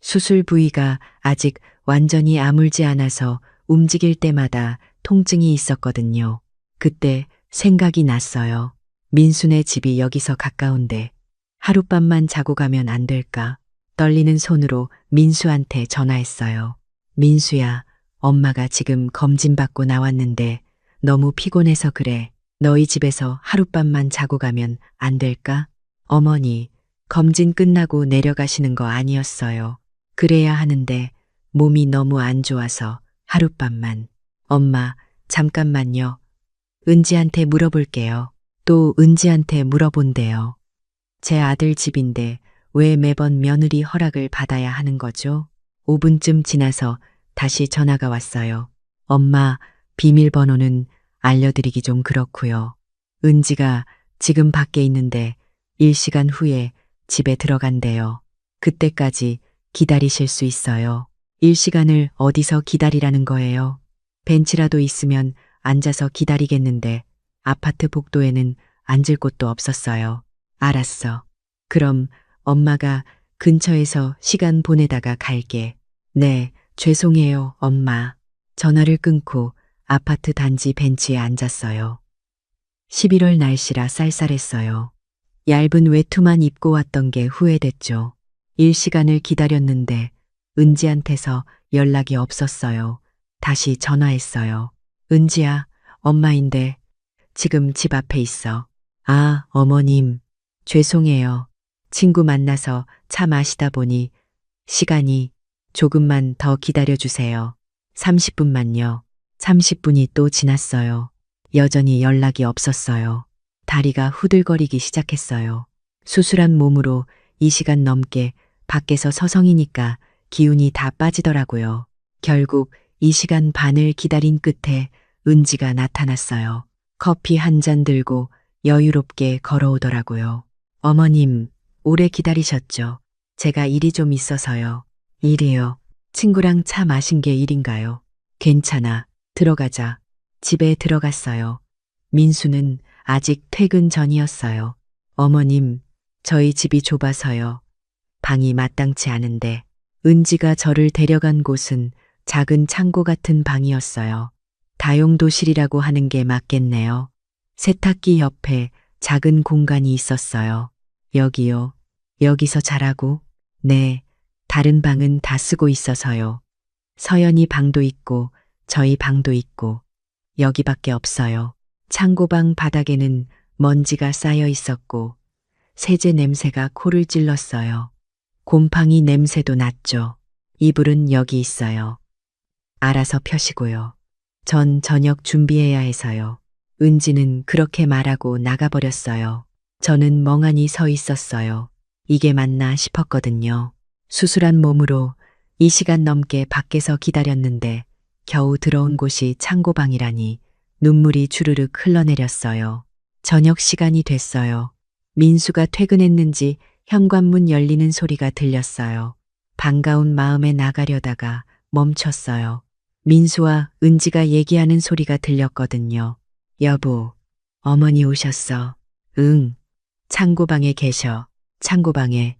C: 수술 부위가 아직 완전히 아물지 않아서 움직일 때마다 통증이 있었거든요. 그때 생각이 났어요. 민수네 집이 여기서 가까운데 하룻밤만 자고 가면 안 될까? 떨리는 손으로 민수한테 전화했어요. 민수야, 엄마가 지금 검진받고 나왔는데 너무 피곤해서 그래. 너희 집에서 하룻밤만 자고 가면 안 될까? 어머니, 검진 끝나고 내려가시는 거 아니었어요. 그래야 하는데 몸이 너무 안 좋아서 하룻밤만. 엄마, 잠깐만요. 은지한테 물어볼게요. 또 은지한테 물어본대요. 제 아들 집인데 왜 매번 며느리 허락을 받아야 하는 거죠? 5분쯤 지나서 다시 전화가 왔어요. 엄마, 비밀번호는 알려드리기 좀 그렇고요. 은지가 지금 밖에 있는데 1시간 후에 집에 들어간대요. 그때까지 기다리실 수 있어요. 1시간을 어디서 기다리라는 거예요? 벤치라도 있으면 앉아서 기다리겠는데 아파트 복도에는 앉을 곳도 없었어요. 알았어. 그럼 엄마가 근처에서 시간 보내다가 갈게. 네, 죄송해요, 엄마. 전화를 끊고 아파트 단지 벤치에 앉았어요. 11월 날씨라 쌀쌀했어요. 얇은 외투만 입고 왔던 게 후회됐죠. 1시간을 기다렸는데 은지한테서 연락이 없었어요. 다시 전화했어요. 은지야, 엄마인데 지금 집 앞에 있어. 아, 어머님, 죄송해요. 친구 만나서 차 마시다 보니 시간이 조금만 더 기다려주세요. 30분만요. 30분이 또 지났어요. 여전히 연락이 없었어요. 다리가 후들거리기 시작했어요. 수술한 몸으로 2시간 넘게 밖에서 서성이니까 기운이 다 빠지더라고요. 결국 2시간 반을 기다린 끝에 은지가 나타났어요. 커피 한 잔 들고 여유롭게 걸어오더라고요. 어머님, 오래 기다리셨죠? 제가 일이 좀 있어서요. 일이요? 친구랑 차 마신 게 일인가요? 괜찮아. 들어가자. 집에 들어갔어요. 민수는 아직 퇴근 전이었어요. 어머님, 저희 집이 좁아서요. 방이 마땅치 않은데 은지가 저를 데려간 곳은 작은 창고 같은 방이었어요. 다용도실이라고 하는 게 맞겠네요. 세탁기 옆에 작은 공간이 있었어요. 여기요. 여기서 자라고? 네. 다른 방은 다 쓰고 있어서요. 서연이 방도 있고 저희 방도 있고 여기밖에 없어요. 창고방 바닥에는 먼지가 쌓여 있었고 세제 냄새가 코를 찔렀어요. 곰팡이 냄새도 났죠. 이불은 여기 있어요. 알아서 펴시고요. 전 저녁 준비해야 해서요. 은지는 그렇게 말하고 나가버렸어요. 저는 멍하니 서 있었어요. 이게 맞나 싶었거든요. 수술한 몸으로 2시간 넘게 밖에서 기다렸는데 겨우 들어온 곳이 창고방이라니 눈물이 주르륵 흘러내렸어요. 저녁 시간이 됐어요. 민수가 퇴근했는지 현관문 열리는 소리가 들렸어요. 반가운 마음에 나가려다가 멈췄어요. 민수와 은지가 얘기하는 소리가 들렸거든요. 여보, 어머니 오셨어. 응, 창고방에 계셔. 창고방에.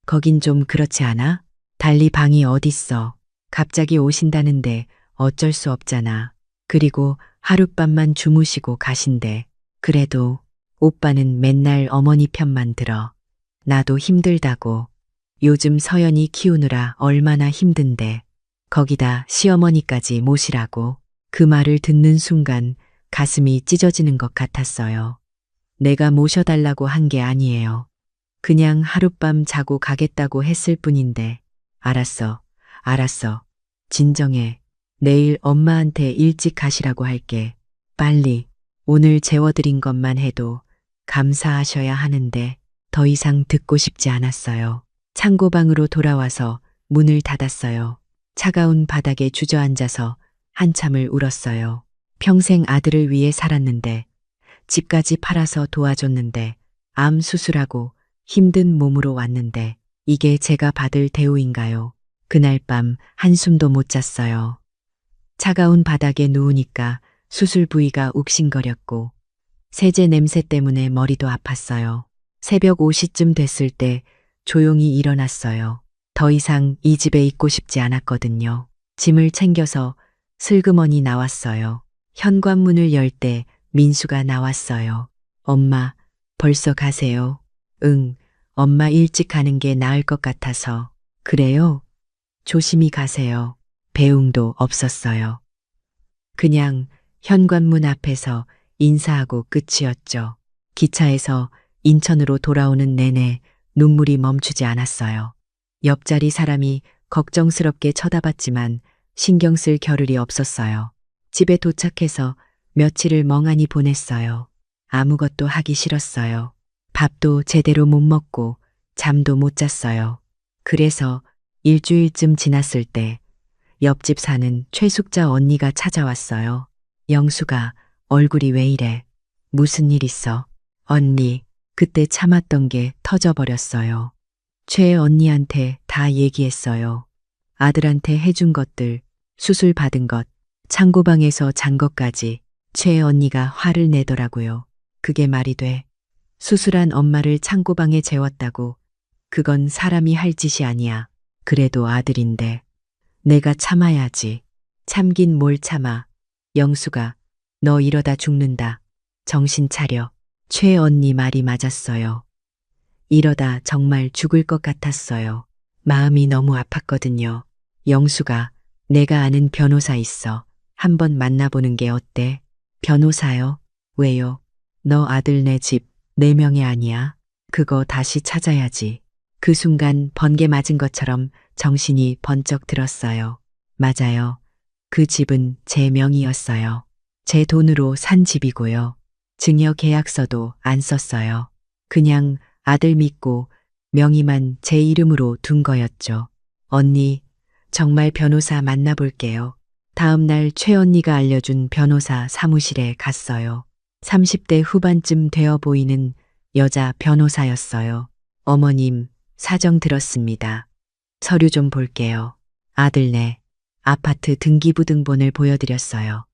C: 거긴 좀 그렇지 않아? 달리 방이 어딨어. 갑자기 오신다는데 어쩔 수 없잖아. 그리고 하룻밤만 주무시고 가신대. 그래도 오빠는 맨날 어머니 편만 들어. 나도 힘들다고. 요즘 서연이 키우느라 얼마나 힘든데. 거기다 시어머니까지 모시라고. 그 말을 듣는 순간 가슴이 찢어지는 것 같았어요. 내가 모셔달라고 한 게 아니에요. 그냥 하룻밤 자고 가겠다고 했을 뿐인데. 알았어. 알았어. 진정해. 내일 엄마한테 일찍 가시라고 할게. 빨리. 오늘 재워드린 것만 해도 감사하셔야 하는데 더 이상 듣고 싶지 않았어요. 창고방으로 돌아와서 문을 닫았어요. 차가운 바닥에 주저앉아서 한참을 울었어요. 평생 아들을 위해 살았는데 집까지 팔아서 도와줬는데 암 수술하고 힘든 몸으로 왔는데 이게 제가 받을 대우인가요? 그날 밤 한숨도 못 잤어요. 차가운 바닥에 누우니까 수술 부위가 욱신거렸고 세제 냄새 때문에 머리도 아팠어요. 새벽 5시쯤 됐을 때 조용히 일어났어요. 더 이상 이 집에 있고 싶지 않았거든요. 짐을 챙겨서 슬그머니 나왔어요. 현관문을 열 때 민수가 나왔어요. 엄마, 벌써 가세요? 응, 엄마 일찍 가는 게 나을 것 같아서. 그래요? 조심히 가세요. 배웅도 없었어요. 그냥 현관문 앞에서 인사하고 끝이었죠. 기차에서 인천으로 돌아오는 내내 눈물이 멈추지 않았어요. 옆자리 사람이 걱정스럽게 쳐다봤지만 신경 쓸 겨를이 없었어요. 집에 도착해서 며칠을 멍하니 보냈어요. 아무것도 하기 싫었어요. 밥도 제대로 못 먹고 잠도 못 잤어요. 그래서 일주일쯤 지났을 때 옆집 사는 최숙자 언니가 찾아왔어요. 영수가 얼굴이 왜 이래? 무슨 일 있어? 언니, 그때 참았던 게 터져버렸어요. 최 언니한테 다 얘기했어요. 아들한테 해준 것들, 수술 받은 것, 창고방에서 잔 것까지 최 언니가 화를 내더라고요. 그게 말이 돼. 수술한 엄마를 창고방에 재웠다고. 그건 사람이 할 짓이 아니야. 그래도 아들인데. 내가 참아야지. 참긴 뭘 참아. 영수가 너 이러다 죽는다. 정신 차려. 최 언니 말이 맞았어요. 이러다 정말 죽을 것 같았어요. 마음이 너무 아팠거든요. 영수가 내가 아는 변호사 있어. 한번 만나보는 게 어때? 변호사요? 왜요? 너 아들 내 집, 내 명예 아니야? 그거 다시 찾아야지. 그 순간 번개 맞은 것처럼 정신이 번쩍 들었어요. 맞아요. 그 집은 제 명의였어요. 제 돈으로 산 집이고요. 증여 계약서도 안 썼어요. 그냥 아들 믿고 명의만 제 이름으로 둔 거였죠. 언니, 정말 변호사 만나볼게요. 다음 날 최 언니가 알려준 변호사 사무실에 갔어요. 30대 후반쯤 되어 보이는 여자 변호사였어요. 어머님, 사정 들었습니다. 서류 좀 볼게요. 아들네 아파트 등기부등본을 보여드렸어요.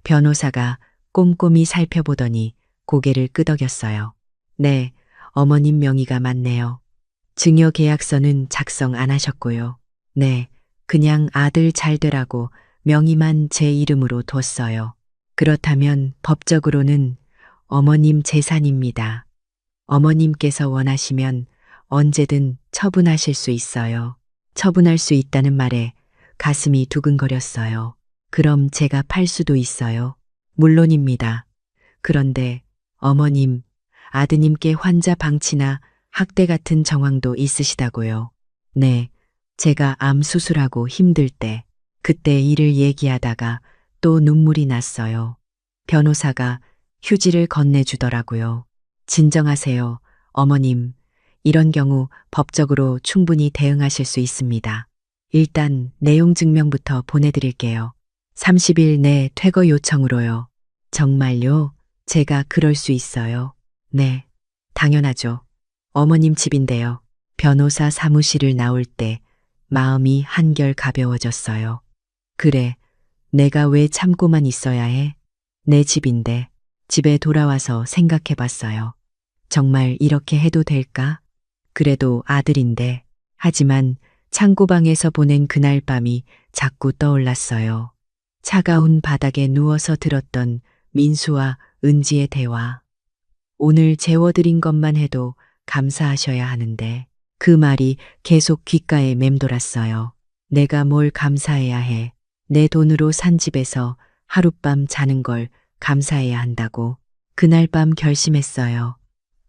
C: 변호사가 꼼꼼히 살펴보더니 고개를 끄덕였어요. 네, 어머님 명의가 맞네요. 증여 계약서는 작성 안 하셨고요. 네, 그냥 아들 잘 되라고 명의만 제 이름으로 뒀어요. 그렇다면 법적으로는 어머님 재산입니다. 어머님께서 원하시면 언제든 처분하실 수 있어요. 처분할 수 있다는 말에 가슴이 두근거렸어요. 그럼 제가 팔 수도 있어요. 물론입니다. 그런데 어머님, 아드님께 환자 방치나 학대 같은 정황도 있으시다고요. 네, 제가 암 수술하고 힘들 때 그때 일을 얘기하다가 또 눈물이 났어요. 변호사가 휴지를 건네주더라고요. 진정하세요, 어머님. 이런 경우 법적으로 충분히 대응하실 수 있습니다. 일단 내용 증명부터 보내드릴게요. 30일 내 퇴거 요청으로요. 정말요? 제가 그럴 수 있어요. 네, 당연하죠. 어머님 집인데요. 변호사 사무실을 나올 때 마음이 한결 가벼워졌어요. 그래, 내가 왜 참고만 있어야 해? 내 집인데 집에 돌아와서 생각해 봤어요. 정말 이렇게 해도 될까? 그래도 아들인데. 하지만 창고방에서 보낸 그날 밤이 자꾸 떠올랐어요. 차가운 바닥에 누워서 들었던 민수와 은지의 대화. 오늘 재워드린 것만 해도 감사하셔야 하는데 그 말이 계속 귓가에 맴돌았어요. 내가 뭘 감사해야 해. 내 돈으로 산 집에서 하룻밤 자는 걸 감사해야 한다고. 그날 밤 결심했어요.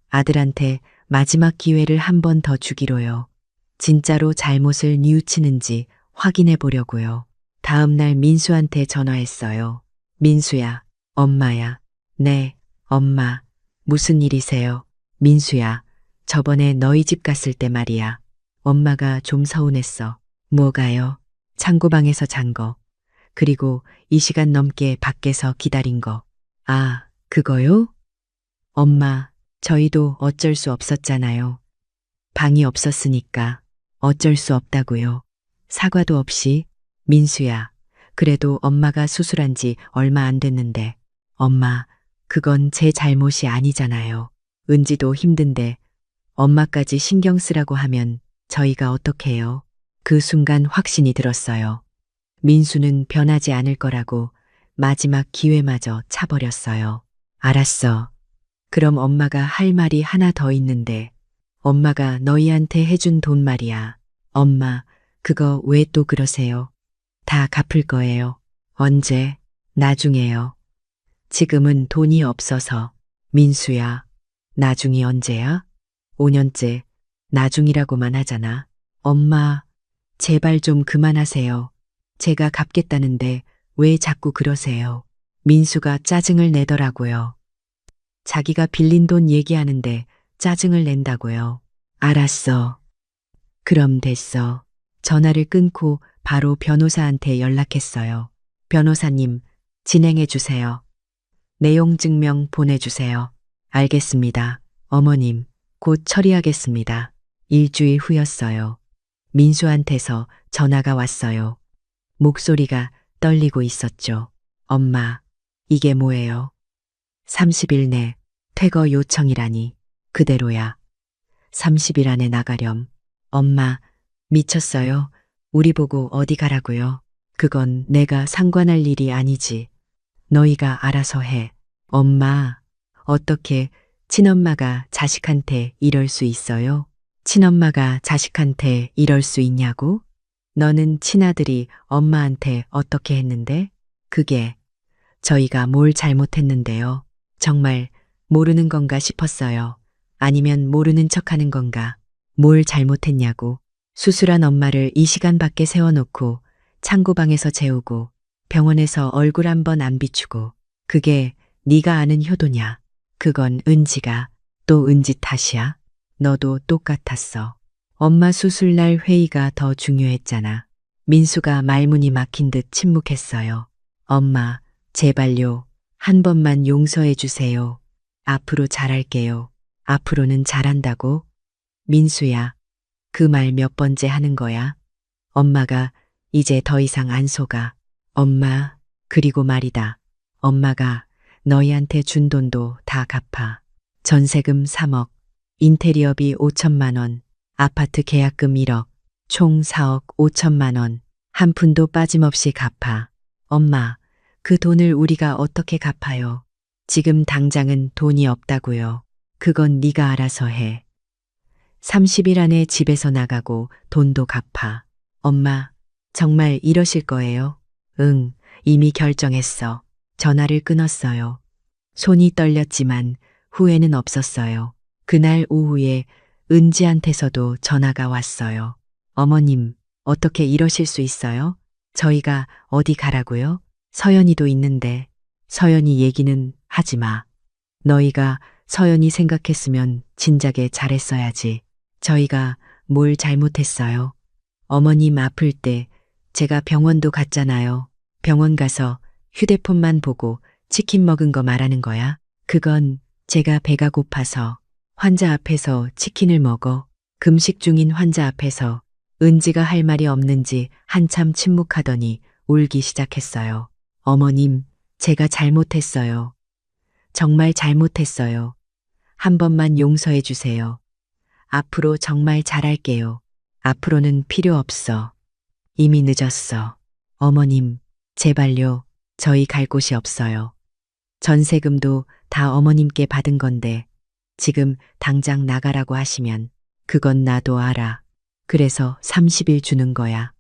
C: 아들한테 마지막 기회를 한 번 더 주기로요. 진짜로 잘못을 뉘우치는지 확인해 보려고요. 다음 날 민수한테 전화했어요. 민수야, 엄마야. 네, 엄마. 무슨 일이세요? 민수야, 저번에 너희 집 갔을 때 말이야. 엄마가 좀 서운했어. 뭐가요? 창고방에서 잔 거. 그리고 이 시간 넘게 밖에서 기다린 거. 아, 그거요? 엄마, 저희도 어쩔 수 없었잖아요. 방이 없었으니까 어쩔 수 없다고요. 사과도 없이. 민수야, 그래도 엄마가 수술한 지 얼마 안 됐는데. 엄마, 그건 제 잘못이 아니잖아요. 은지도 힘든데 엄마까지 신경 쓰라고 하면 저희가 어떡해요? 그 순간 확신이 들었어요. 민수는 변하지 않을 거라고 마지막 기회마저 차버렸어요. 알았어. 그럼 엄마가 할 말이 하나 더 있는데 엄마가 너희한테 해준 돈 말이야. 엄마, 그거 왜 또 그러세요? 다 갚을 거예요. 언제? 나중에요. 지금은 돈이 없어서. 민수야, 나중이 언제야? 5년째 나중이라고만 하잖아. 엄마, 제발 좀 그만하세요. 제가 갚겠다는데 왜 자꾸 그러세요? 민수가 짜증을 내더라고요. 자기가 빌린 돈 얘기하는데 짜증을 낸다고요. 알았어. 그럼 됐어. 전화를 끊고 바로 변호사한테 연락했어요. 변호사님, 진행해 주세요. 내용 증명 보내주세요. 알겠습니다. 어머님, 곧 처리하겠습니다. 일주일 후였어요. 민수한테서 전화가 왔어요. 목소리가 떨리고 있었죠. 엄마, 이게 뭐예요? 30일 내 퇴거 요청이라니. 그대로야. 30일 안에 나가렴. 엄마, 미쳤어요? 우리 보고 어디 가라고요? 그건 내가 상관할 일이 아니지. 너희가 알아서 해. 엄마, 어떻게 친엄마가 자식한테 이럴 수 있어요? 친엄마가 자식한테 이럴 수 있냐고? 너는 친아들이 엄마한테 어떻게 했는데? 그게 저희가 뭘 잘못했는데요. 정말 모르는 건가 싶었어요. 아니면 모르는 척하는 건가? 뭘 잘못했냐고. 수술한 엄마를 이 시간 밖에 세워놓고 창고방에서 재우고 병원에서 얼굴 한 번 안 비추고 그게 네가 아는 효도냐? 그건 은지가 또 은지 탓이야? 너도 똑같았어. 엄마 수술날 회의가 더 중요했잖아. 민수가 말문이 막힌 듯 침묵했어요. 엄마, 제발요. 한 번만 용서해 주세요. 앞으로 잘할게요. 앞으로는 잘한다고? 민수야, 그 말 몇 번째 하는 거야? 엄마가 이제 더 이상 안 속아. 엄마, 그리고 말이다. 엄마가 너희한테 준 돈도 다 갚아. 전세금 3억, 인테리어비 5천만 원, 아파트 계약금 1억, 총 4억 5천만 원. 한 푼도 빠짐없이 갚아. 엄마, 그 돈을 우리가 어떻게 갚아요? 지금 당장은 돈이 없다고요. 그건 네가 알아서 해. 30일 안에 집에서 나가고 돈도 갚아. 엄마, 정말 이러실 거예요? 응, 이미 결정했어. 전화를 끊었어요. 손이 떨렸지만 후회는 없었어요. 그날 오후에 은지한테서도 전화가 왔어요. 어머님, 어떻게 이러실 수 있어요? 저희가 어디 가라고요? 서연이도 있는데. 서연이 얘기는 하지 마. 너희가 서연이 생각했으면 진작에 잘했어야지. 저희가 뭘 잘못했어요? 어머님 아플 때 제가 병원도 갔잖아요. 병원 가서 휴대폰만 보고 치킨 먹은 거 말하는 거야? 그건 제가 배가 고파서 환자 앞에서 치킨을 먹어. 금식 중인 환자 앞에서 은지가 할 말이 없는지 한참 침묵하더니 울기 시작했어요. 어머님, 제가 잘못했어요. 정말 잘못했어요. 한 번만 용서해 주세요. 앞으로 정말 잘할게요. 앞으로는 필요 없어. 이미 늦었어. 어머님, 제발요. 저희 갈 곳이 없어요. 전세금도 다 어머님께 받은 건데 지금 당장 나가라고 하시면 그건 나도 알아. 그래서 30일 주는 거야.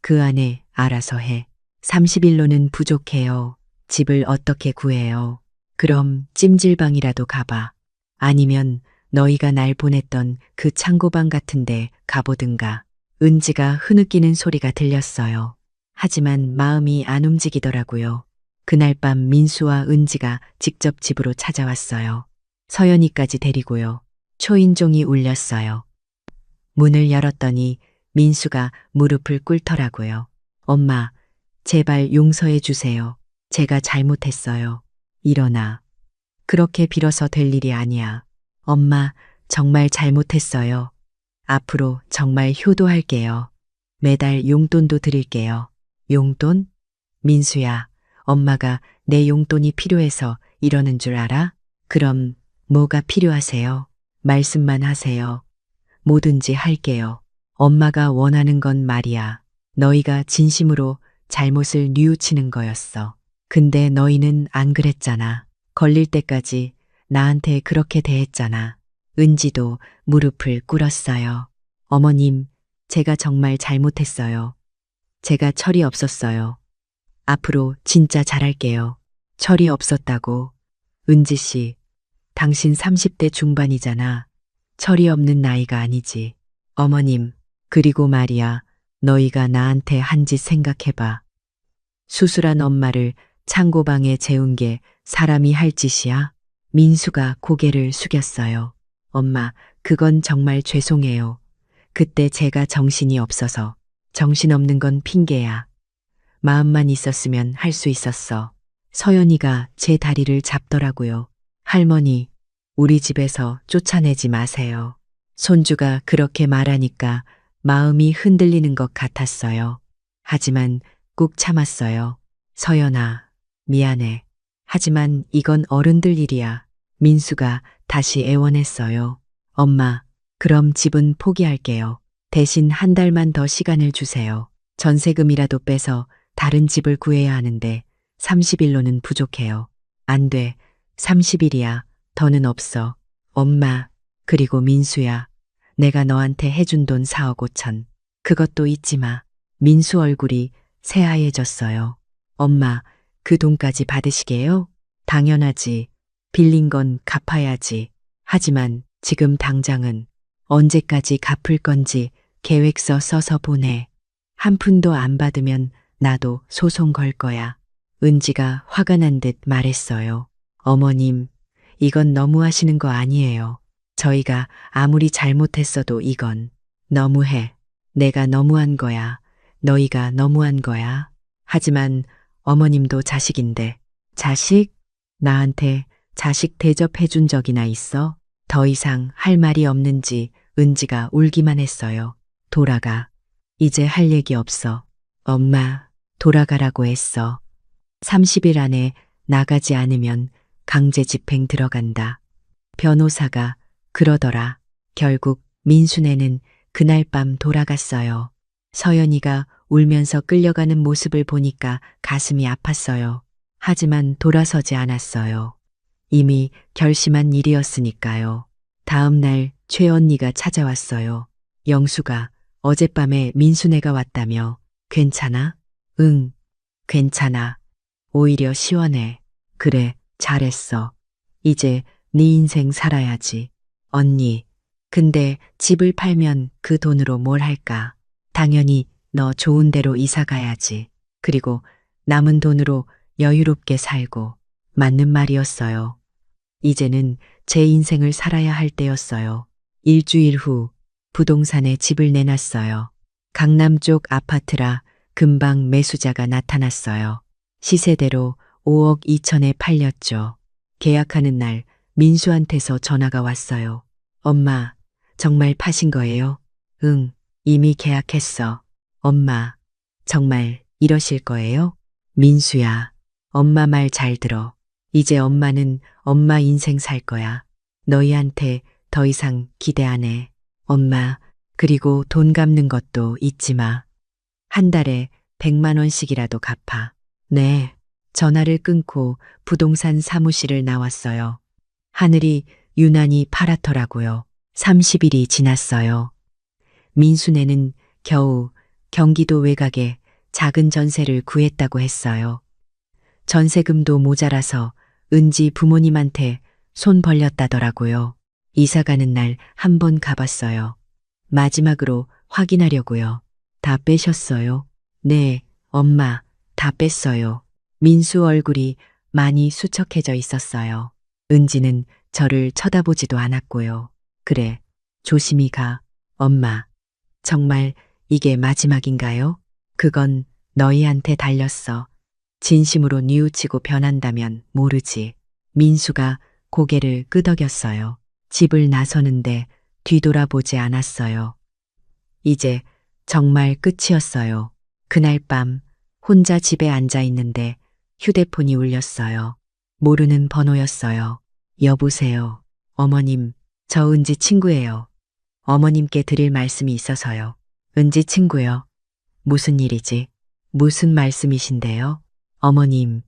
C: 그 안에 알아서 해. 30일로는 부족해요. 집을 어떻게 구해요? 그럼 찜질방이라도 가봐. 아니면 너희가 날 보냈던 그 창고방 같은데 가보든가. 은지가 흐느끼는 소리가 들렸어요. 하지만 마음이 안 움직이더라고요. 그날 밤 민수와 은지가 직접 집으로 찾아왔어요. 서연이까지 데리고요. 초인종이 울렸어요. 문을 열었더니 민수가 무릎을 꿇더라고요. 엄마, 제발 용서해 주세요. 제가 잘못했어요. 일어나. 그렇게 빌어서 될 일이 아니야. 엄마, 정말 잘못했어요. 앞으로 정말 효도할게요. 매달 용돈도 드릴게요. 용돈? 민수야, 엄마가 내 용돈이 필요해서 이러는 줄 알아? 그럼 뭐가 필요하세요? 말씀만 하세요. 뭐든지 할게요. 엄마가 원하는 건 말이야. 너희가 진심으로 잘못을 뉘우치는 거였어. 근데 너희는 안 그랬잖아. 걸릴 때까지 나한테 그렇게 대했잖아. 은지도 무릎을 꿇었어요. 어머님, 제가 정말 잘못했어요. 제가 철이 없었어요. 앞으로 진짜 잘할게요. 철이 없었다고. 은지 씨, 당신 30대 중반이잖아. 철이 없는 나이가 아니지. 어머님, 그리고 말이야, 너희가 나한테 한 짓 생각해봐. 수술한 엄마를 창고방에 재운 게 사람이 할 짓이야? 민수가 고개를 숙였어요. 엄마, 그건 정말 죄송해요. 그때 제가 정신이 없어서. 정신없는 건 핑계야. 마음만 있었으면 할 수 있었어. 서연이가 제 다리를 잡더라고요. 할머니, 우리 집에서 쫓아내지 마세요. 손주가 그렇게 말하니까 마음이 흔들리는 것 같았어요. 하지만 꾹 참았어요. 서연아, 미안해. 하지만 이건 어른들 일이야. 민수가 다시 애원했어요. 엄마, 그럼 집은 포기할게요. 대신 한 달만 더 시간을 주세요. 전세금이라도 빼서 다른 집을 구해야 하는데 30일로는 부족해요. 안 돼. 30일이야. 더는 없어. 엄마, 그리고 민수야. 내가 너한테 해준 돈 4억 5천. 그것도 잊지 마. 민수 얼굴이 새하얘졌어요. 엄마, 그 돈까지 받으시게요? 당연하지. 빌린 건 갚아야지. 하지만 지금 당장은 언제까지 갚을 건지 계획서 써서 보내. 한 푼도 안 받으면 나도 소송 걸 거야. 은지가 화가 난 듯 말했어요. 어머님, 이건 너무하시는 거 아니에요. 저희가 아무리 잘못했어도 이건 너무해. 내가 너무한 거야. 너희가 너무한 거야. 하지만 어머님도 자식인데. 자식? 나한테 자식 대접해 준 적이나 있어? 더 이상 할 말이 없는지 은지가 울기만 했어요. 돌아가. 이제 할 얘기 없어. 엄마, 돌아가라고 했어. 30일 안에 나가지 않으면 강제 집행 들어간다. 변호사가 그러더라. 결국 민수네는 그날 밤 돌아갔어요. 서연이가 울면서 끌려가는 모습을 보니까 가슴이 아팠어요. 하지만 돌아서지 않았어요. 이미 결심한 일이었으니까요. 다음 날 최언니가 찾아왔어요. 영수가 어젯밤에 민수네가 왔다며. 괜찮아? 응, 괜찮아. 오히려 시원해. 그래, 잘했어. 이제 네 인생 살아야지. 언니, 근데 집을 팔면 그 돈으로 뭘 할까? 당연히 너 좋은 데로 이사 가야지. 그리고 남은 돈으로 여유롭게 살고. 맞는 말이었어요. 이제는 제 인생을 살아야 할 때였어요. 일주일 후 부동산에 집을 내놨어요. 강남 쪽 아파트라 금방 매수자가 나타났어요. 시세대로 5억 2천에 팔렸죠. 계약하는 날 민수한테서 전화가 왔어요. 엄마, 정말 파신 거예요? 응, 이미 계약했어. 엄마, 정말 이러실 거예요? 민수야, 엄마 말 잘 들어. 이제 엄마는 엄마 인생 살 거야. 너희한테 더 이상 기대 안 해. 엄마, 그리고 돈 갚는 것도 잊지 마. 한 달에 100만 원씩이라도 갚아. 네. 전화를 끊고 부동산 사무실을 나왔어요. 하늘이 유난히 파랗더라고요. 30일이 지났어요. 민수네는 겨우 경기도 외곽에 작은 전세를 구했다고 했어요. 전세금도 모자라서 은지 부모님한테 손 벌렸다더라고요. 이사 가는 날 한 번 가봤어요. 마지막으로 확인하려고요. 다 빼셨어요? 네, 엄마, 다 뺐어요. 민수 얼굴이 많이 수척해져 있었어요. 은지는 저를 쳐다보지도 않았고요. 그래, 조심히 가. 엄마, 정말 이게 마지막인가요? 그건 너희한테 달렸어. 진심으로 뉘우치고 변한다면 모르지. 민수가 고개를 끄덕였어요. 집을 나서는데 뒤돌아보지 않았어요. 이제 정말 끝이었어요. 그날 밤 혼자 집에 앉아 있는데 휴대폰이 울렸어요. 모르는 번호였어요. 여보세요. 어머님, 저 은지 친구예요. 어머님께 드릴 말씀이 있어서요. 은지 친구요. 무슨 일이지? 무슨 말씀이신데요? 어머님,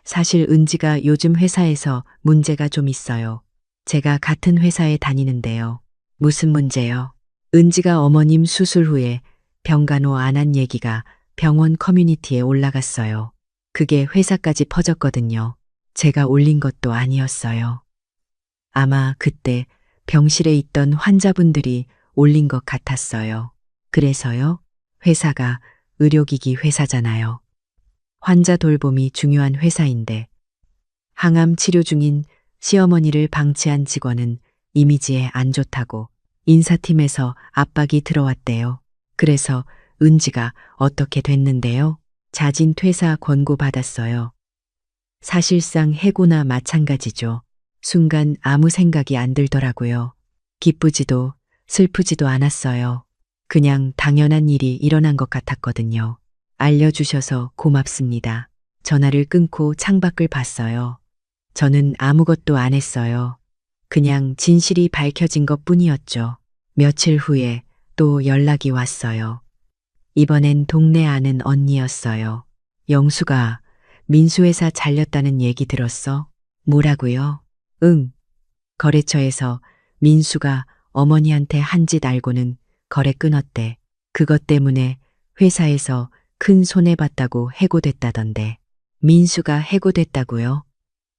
C: 사실 은지가 요즘 회사에서 문제가 좀 있어요. 제가 같은 회사에 다니는데요. 무슨 문제요? 은지가 어머님 수술 후에 병간호 안 한 얘기가 병원 커뮤니티에 올라갔어요. 그게 회사까지 퍼졌거든요. 제가 올린 것도 아니었어요. 아마 그때 병실에 있던 환자분들이 올린 것 같았어요. 그래서요? 회사가 의료기기 회사잖아요. 환자 돌봄이 중요한 회사인데 항암 치료 중인 시어머니를 방치한 직원은 이미지에 안 좋다고 인사팀에서 압박이 들어왔대요. 그래서 은지가 어떻게 됐는데요? 자진 퇴사 권고 받았어요. 사실상 해고나 마찬가지죠. 순간 아무 생각이 안 들더라고요. 기쁘지도 슬프지도 않았어요. 그냥 당연한 일이 일어난 것 같았거든요. 알려주셔서 고맙습니다. 전화를 끊고 창밖을 봤어요. 저는 아무것도 안 했어요. 그냥 진실이 밝혀진 것 뿐이었죠. 며칠 후에 또 연락이 왔어요. 이번엔 동네 아는 언니였어요. 영수가 민수 회사 잘렸다는 얘기 들었어? 뭐라고요? 응. 거래처에서 민수가 어머니한테 한 짓 알고는 거래 끊었대. 그것 때문에 회사에서 큰 손해봤다고 해고됐다던데. 민수가 해고됐다고요?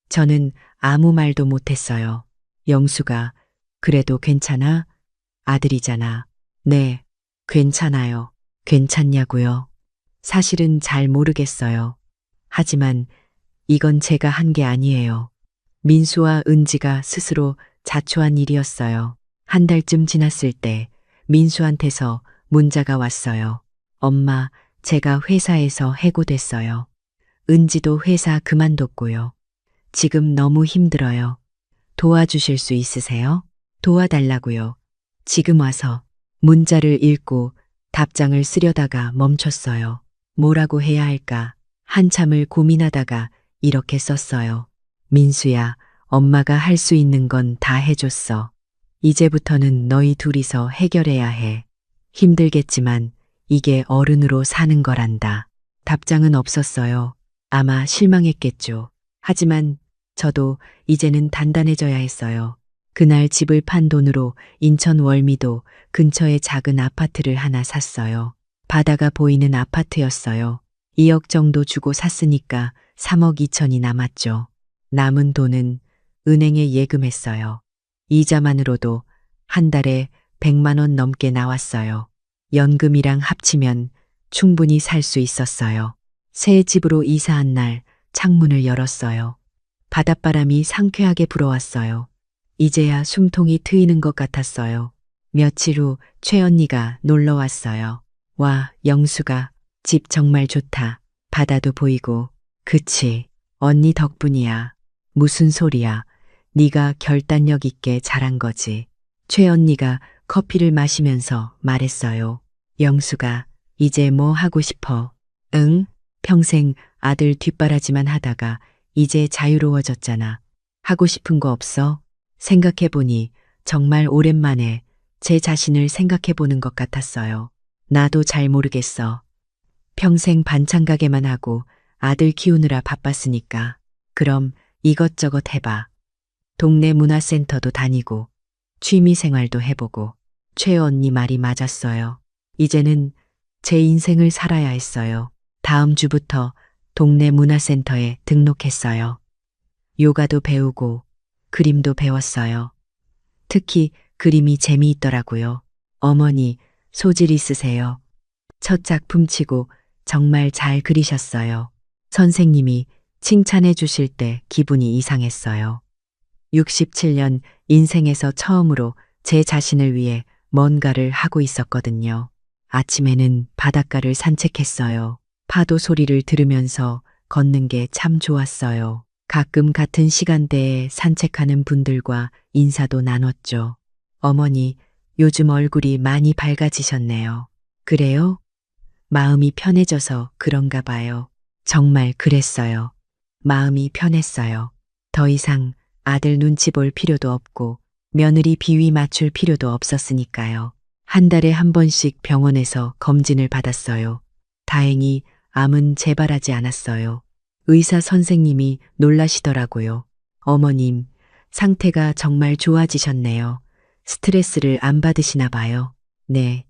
C: 저는 아무 말도 못했어요. 영수가 그래도 괜찮아? 아들이잖아. 네, 괜찮아요. 괜찮냐고요? 사실은 잘 모르겠어요. 하지만 이건 제가 한 게 아니에요. 민수와 은지가 스스로 자초한 일이었어요. 한 달쯤 지났을 때 민수한테서 문자가 왔어요. 엄마, 제가 회사에서 해고됐어요. 은지도 회사 그만뒀고요. 지금 너무 힘들어요. 도와주실 수 있으세요? 도와달라고요. 지금 와서. 문자를 읽고 답장을 쓰려다가 멈췄어요. 뭐라고 해야 할까? 한참을 고민하다가 이렇게 썼어요. 민수야, 엄마가 할 수 있는 건 다 해줬어. 이제부터는 너희 둘이서 해결해야 해. 힘들겠지만 이게 어른으로 사는 거란다. 답장은 없었어요. 아마 실망했겠죠. 하지만 저도 이제는 단단해져야 했어요. 그날 집을 판 돈으로 인천 월미도 근처에 작은 아파트를 하나 샀어요. 바다가 보이는 아파트였어요. 2억 정도 주고 샀으니까 3억 2천이 남았죠. 남은 돈은 은행에 예금했어요. 이자만으로도 한 달에 100만 원 넘게 나왔어요. 연금이랑 합치면 충분히 살 수 있었어요. 새 집으로 이사한 날 창문을 열었어요. 바닷바람이 상쾌하게 불어왔어요. 이제야 숨통이 트이는 것 같았어요. 며칠 후 최언니가 놀러 왔어요. 와, 영수가 집 정말 좋다. 바다도 보이고. 그치, 언니 덕분이야. 무슨 소리야. 네가 결단력 있게 잘한 거지. 최언니가 커피를 마시면서 말했어요. 영수가 이제 뭐 하고 싶어? 응? 평생 아들 뒷바라지만 하다가 이제 자유로워졌잖아. 하고 싶은 거 없어? 생각해보니 정말 오랜만에 제 자신을 생각해보는 것 같았어요. 나도 잘 모르겠어. 평생 반찬 가게만 하고 아들 키우느라 바빴으니까. 그럼 이것저것 해봐. 동네 문화센터도 다니고 취미 생활도 해보고. 최 언니 말이 맞았어요. 이제는 제 인생을 살아야 했어요. 다음 주부터 동네 문화센터에 등록했어요. 요가도 배우고 그림도 배웠어요. 특히 그림이 재미있더라고요. 어머니, 소질 있으세요. 첫 작품치고 정말 잘 그리셨어요. 선생님이 칭찬해 주실 때 기분이 이상했어요. 67년 인생에서 처음으로 제 자신을 위해 뭔가를 하고 있었거든요. 아침에는 바닷가를 산책했어요. 파도 소리를 들으면서 걷는 게 참 좋았어요. 가끔 같은 시간대에 산책하는 분들과 인사도 나눴죠. 어머니, 요즘 얼굴이 많이 밝아지셨네요. 그래요? 마음이 편해져서 그런가 봐요. 정말 그랬어요. 마음이 편했어요. 더 이상 아들 눈치 볼 필요도 없고 며느리 비위 맞출 필요도 없었으니까요. 한 달에 한 번씩 병원에서 검진을 받았어요. 다행히 암은 재발하지 않았어요. 의사 선생님이 놀라시더라고요. 어머님, 상태가 정말 좋아지셨네요. 스트레스를 안 받으시나 봐요. 네,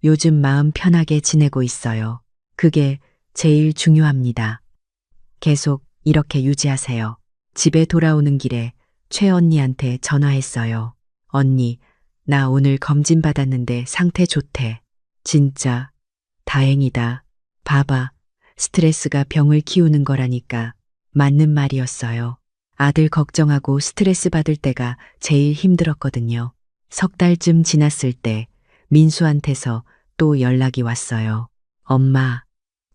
C: 요즘 마음 편하게 지내고 있어요. 그게 제일 중요합니다. 계속 이렇게 유지하세요. 집에 돌아오는 길에 최 언니한테 전화했어요. 언니, 나 오늘 검진 받았는데 상태 좋대. 진짜 다행이다. 봐봐. 스트레스가 병을 키우는 거라니까. 맞는 말이었어요. 아들 걱정하고 스트레스 받을 때가 제일 힘들었거든요. 석 달쯤 지났을 때 민수한테서 또 연락이 왔어요. 엄마,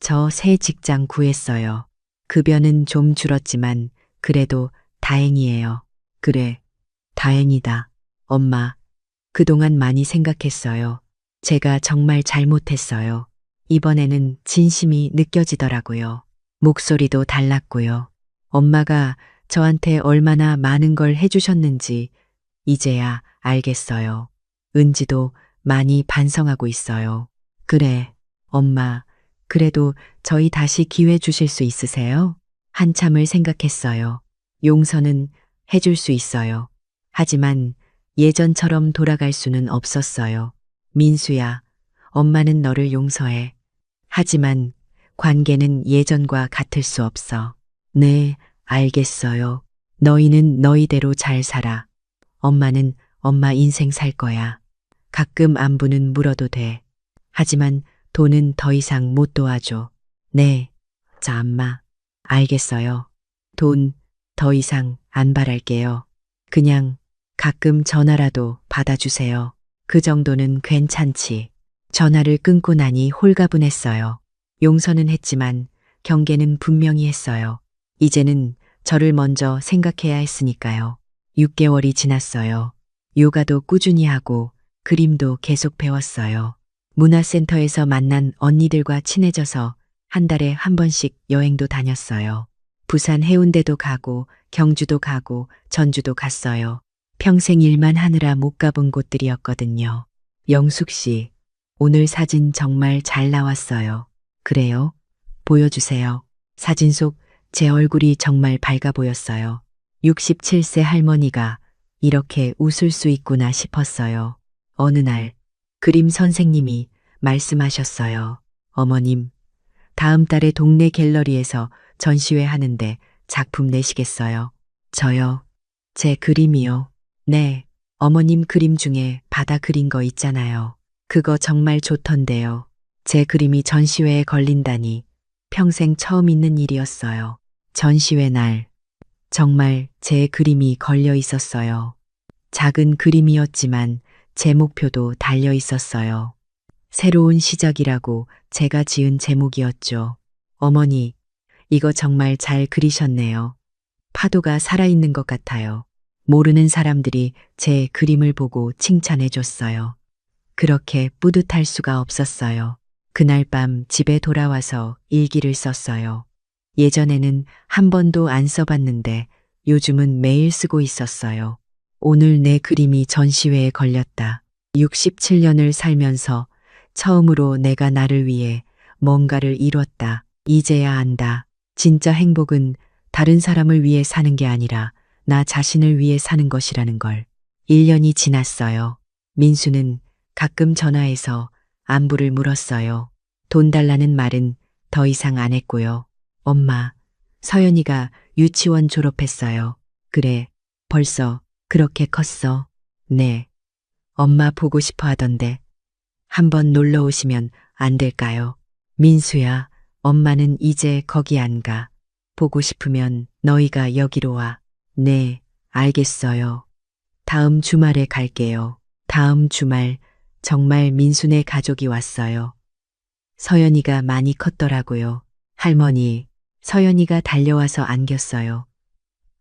C: 저 새 직장 구했어요. 급여는 좀 줄었지만 그래도 다행이에요. 그래, 다행이다. 엄마, 그동안 많이 생각했어요. 제가 정말 잘못했어요. 이번에는 진심이 느껴지더라고요. 목소리도 달랐고요. 엄마가 저한테 얼마나 많은 걸 해주셨는지 이제야 알겠어요. 은지도 많이 반성하고 있어요. 그래, 엄마, 그래도 저희 다시 기회 주실 수 있으세요? 한참을 생각했어요. 용서는 해줄 수 있어요. 하지만 예전처럼 돌아갈 수는 없었어요. 민수야, 엄마는 너를 용서해. 하지만 관계는 예전과 같을 수 없어. 네, 알겠어요. 너희는 너희대로 잘 살아. 엄마는 엄마 인생 살 거야. 가끔 안부는 물어도 돼. 하지만 돈은 더 이상 못 도와줘. 네, 자, 엄마. 알겠어요. 돈 더 이상 안 바랄게요. 그냥 가끔 전화라도 받아주세요. 그 정도는 괜찮지. 전화를 끊고 나니 홀가분했어요. 용서는 했지만 경계는 분명히 했어요. 이제는 저를 먼저 생각해야 했으니까요. 6개월이 지났어요. 요가도 꾸준히 하고 그림도 계속 배웠어요. 문화센터에서 만난 언니들과 친해져서 한 달에 한 번씩 여행도 다녔어요. 부산 해운대도 가고 경주도 가고 전주도 갔어요. 평생 일만 하느라 못 가본 곳들이었거든요. 영숙 씨, 오늘 사진 정말 잘 나왔어요. 그래요? 보여주세요. 사진 속 제 얼굴이 정말 밝아 보였어요. 67세 할머니가 이렇게 웃을 수 있구나 싶었어요. 어느 날 그림 선생님이 말씀하셨어요. 어머님, 다음 달에 동네 갤러리에서 전시회 하는데 작품 내시겠어요? 저요? 제 그림이요? 네, 어머님 그림 중에 바다 그린 거 있잖아요. 그거 정말 좋던데요. 제 그림이 전시회에 걸린다니 평생 처음 있는 일이었어요. 전시회 날 정말 제 그림이 걸려 있었어요. 작은 그림이었지만 제목표도 달려 있었어요. 새로운 시작이라고 제가 지은 제목이었죠. 어머니, 이거 정말 잘 그리셨네요. 파도가 살아있는 것 같아요. 모르는 사람들이 제 그림을 보고 칭찬해 줬어요. 그렇게 뿌듯할 수가 없었어요. 그날 밤 집에 돌아와서 일기를 썼어요. 예전에는 한 번도 안 써봤는데 요즘은 매일 쓰고 있었어요. 오늘 내 그림이 전시회에 걸렸다. 67년을 살면서 처음으로 내가 나를 위해 뭔가를 이뤘다. 이제야 안다. 진짜 행복은 다른 사람을 위해 사는 게 아니라 나 자신을 위해 사는 것이라는 걸. 1년이 지났어요. 민수는 가끔 전화해서 안부를 물었어요. 돈 달라는 말은 더 이상 안 했고요. 엄마, 서연이가 유치원 졸업했어요. 그래, 벌써 그렇게 컸어. 네. 엄마 보고 싶어 하던데. 한번 놀러 오시면 안 될까요? 민수야, 엄마는 이제 거기 안 가. 보고 싶으면 너희가 여기로 와. 네, 알겠어요. 다음 주말에 갈게요. 다음 주말 정말 민수네 가족이 왔어요. 서연이가 많이 컸더라고요. 할머니, 서연이가 달려와서 안겼어요.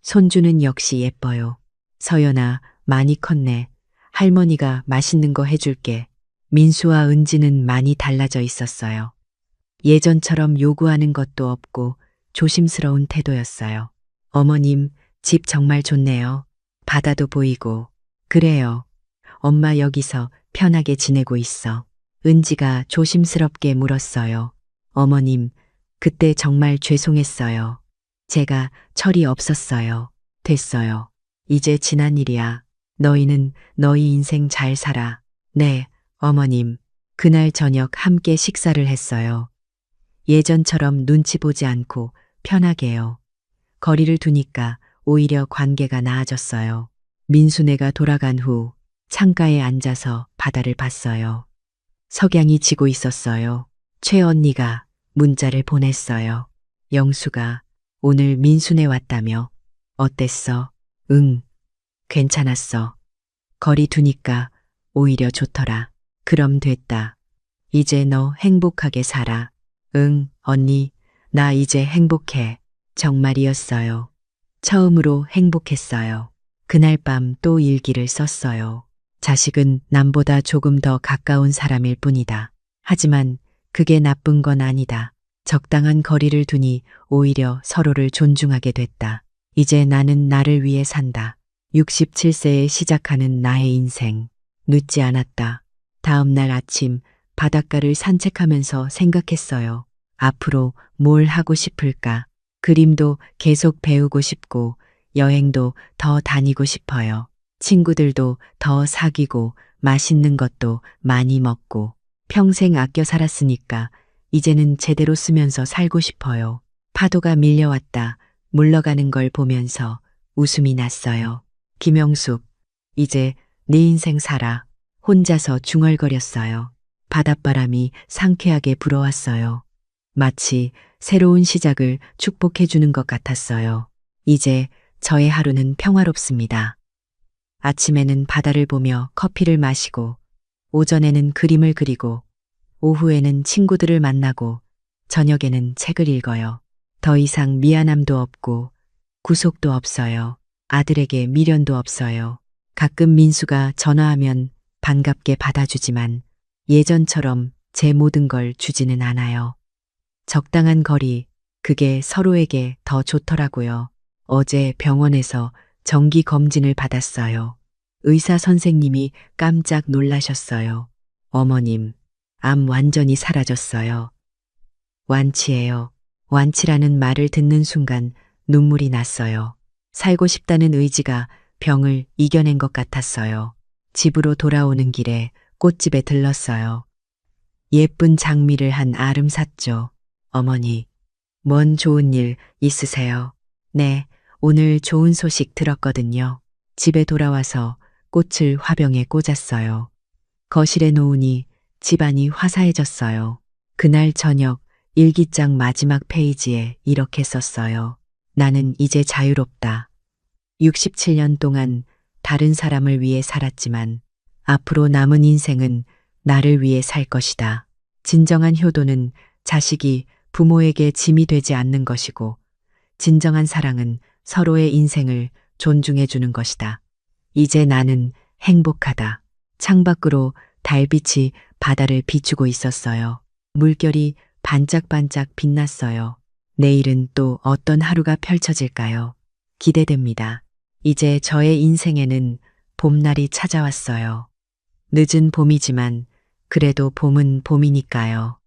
C: 손주는 역시 예뻐요. 서연아, 많이 컸네. 할머니가 맛있는 거 해줄게. 민수와 은지는 많이 달라져 있었어요. 예전처럼 요구하는 것도 없고 조심스러운 태도였어요. 어머님, 집 정말 좋네요. 바다도 보이고. 그래요. 엄마 여기서 편하게 지내고 있어. 은지가 조심스럽게 물었어요. 어머님, 그때 정말 죄송했어요. 제가 철이 없었어요. 됐어요. 이제 지난 일이야. 너희는 너희 인생 잘 살아. 네, 어머님. 그날 저녁 함께 식사를 했어요. 예전처럼 눈치 보지 않고 편하게요. 거리를 두니까 오히려 관계가 나아졌어요. 민수네가 돌아간 후 창가에 앉아서 바다를 봤어요. 석양이 지고 있었어요. 최 언니가 문자를 보냈어요. 영수가 오늘 민수네 왔다며. 어땠어? 응, 괜찮았어. 거리 두니까 오히려 좋더라. 그럼 됐다. 이제 너 행복하게 살아. 응, 언니, 나 이제 행복해. 정말이었어요. 처음으로 행복했어요. 그날 밤 또 일기를 썼어요. 자식은 남보다 조금 더 가까운 사람일 뿐이다. 하지만 그게 나쁜 건 아니다. 적당한 거리를 두니 오히려 서로를 존중하게 됐다. 이제 나는 나를 위해 산다. 67세에 시작하는 나의 인생. 늦지 않았다. 다음 날 아침 바닷가를 산책하면서 생각했어요. 앞으로 뭘 하고 싶을까? 그림도 계속 배우고 싶고 여행도 더 다니고 싶어요. 친구들도 더 사귀고 맛있는 것도 많이 먹고 평생 아껴 살았으니까 이제는 제대로 쓰면서 살고 싶어요. 파도가 밀려왔다. 물러가는 걸 보면서 웃음이 났어요. 김영숙, 이제 네 인생 살아. 혼자서 중얼거렸어요. 바닷바람이 상쾌하게 불어왔어요. 마치 새로운 시작을 축복해주는 것 같았어요. 이제 저의 하루는 평화롭습니다. 아침에는 바다를 보며 커피를 마시고, 오전에는 그림을 그리고, 오후에는 친구들을 만나고, 저녁에는 책을 읽어요. 더 이상 미안함도 없고, 구속도 없어요. 아들에게 미련도 없어요. 가끔 민수가 전화하면 반갑게 받아주지만 예전처럼 제 모든 걸 주지는 않아요. 적당한 거리, 그게 서로에게 더 좋더라고요. 어제 병원에서 정기 검진을 받았어요. 의사 선생님이 깜짝 놀라셨어요. 어머님, 암 완전히 사라졌어요. 완치예요. 완치라는 말을 듣는 순간 눈물이 났어요. 살고 싶다는 의지가 병을 이겨낸 것 같았어요. 집으로 돌아오는 길에 꽃집에 들렀어요. 예쁜 장미를 한 아름 샀죠. 어머니, 뭔 좋은 일 있으세요? 네, 오늘 좋은 소식 들었거든요. 집에 돌아와서 꽃을 화병에 꽂았어요. 거실에 놓으니 집안이 화사해졌어요. 그날 저녁 일기장 마지막 페이지에 이렇게 썼어요. 나는 이제 자유롭다. 67년 동안 다른 사람을 위해 살았지만 앞으로 남은 인생은 나를 위해 살 것이다. 진정한 효도는 자식이 부모에게 짐이 되지 않는 것이고 진정한 사랑은 서로의 인생을 존중해 주는 것이다. 이제 나는 행복하다. 창밖으로 달빛이 바다를 비추고 있었어요. 물결이 반짝반짝 빛났어요. 내일은 또 어떤 하루가 펼쳐질까요? 기대됩니다. 이제 저의 인생에는 봄날이 찾아왔어요. 늦은 봄이지만 그래도 봄은 봄이니까요.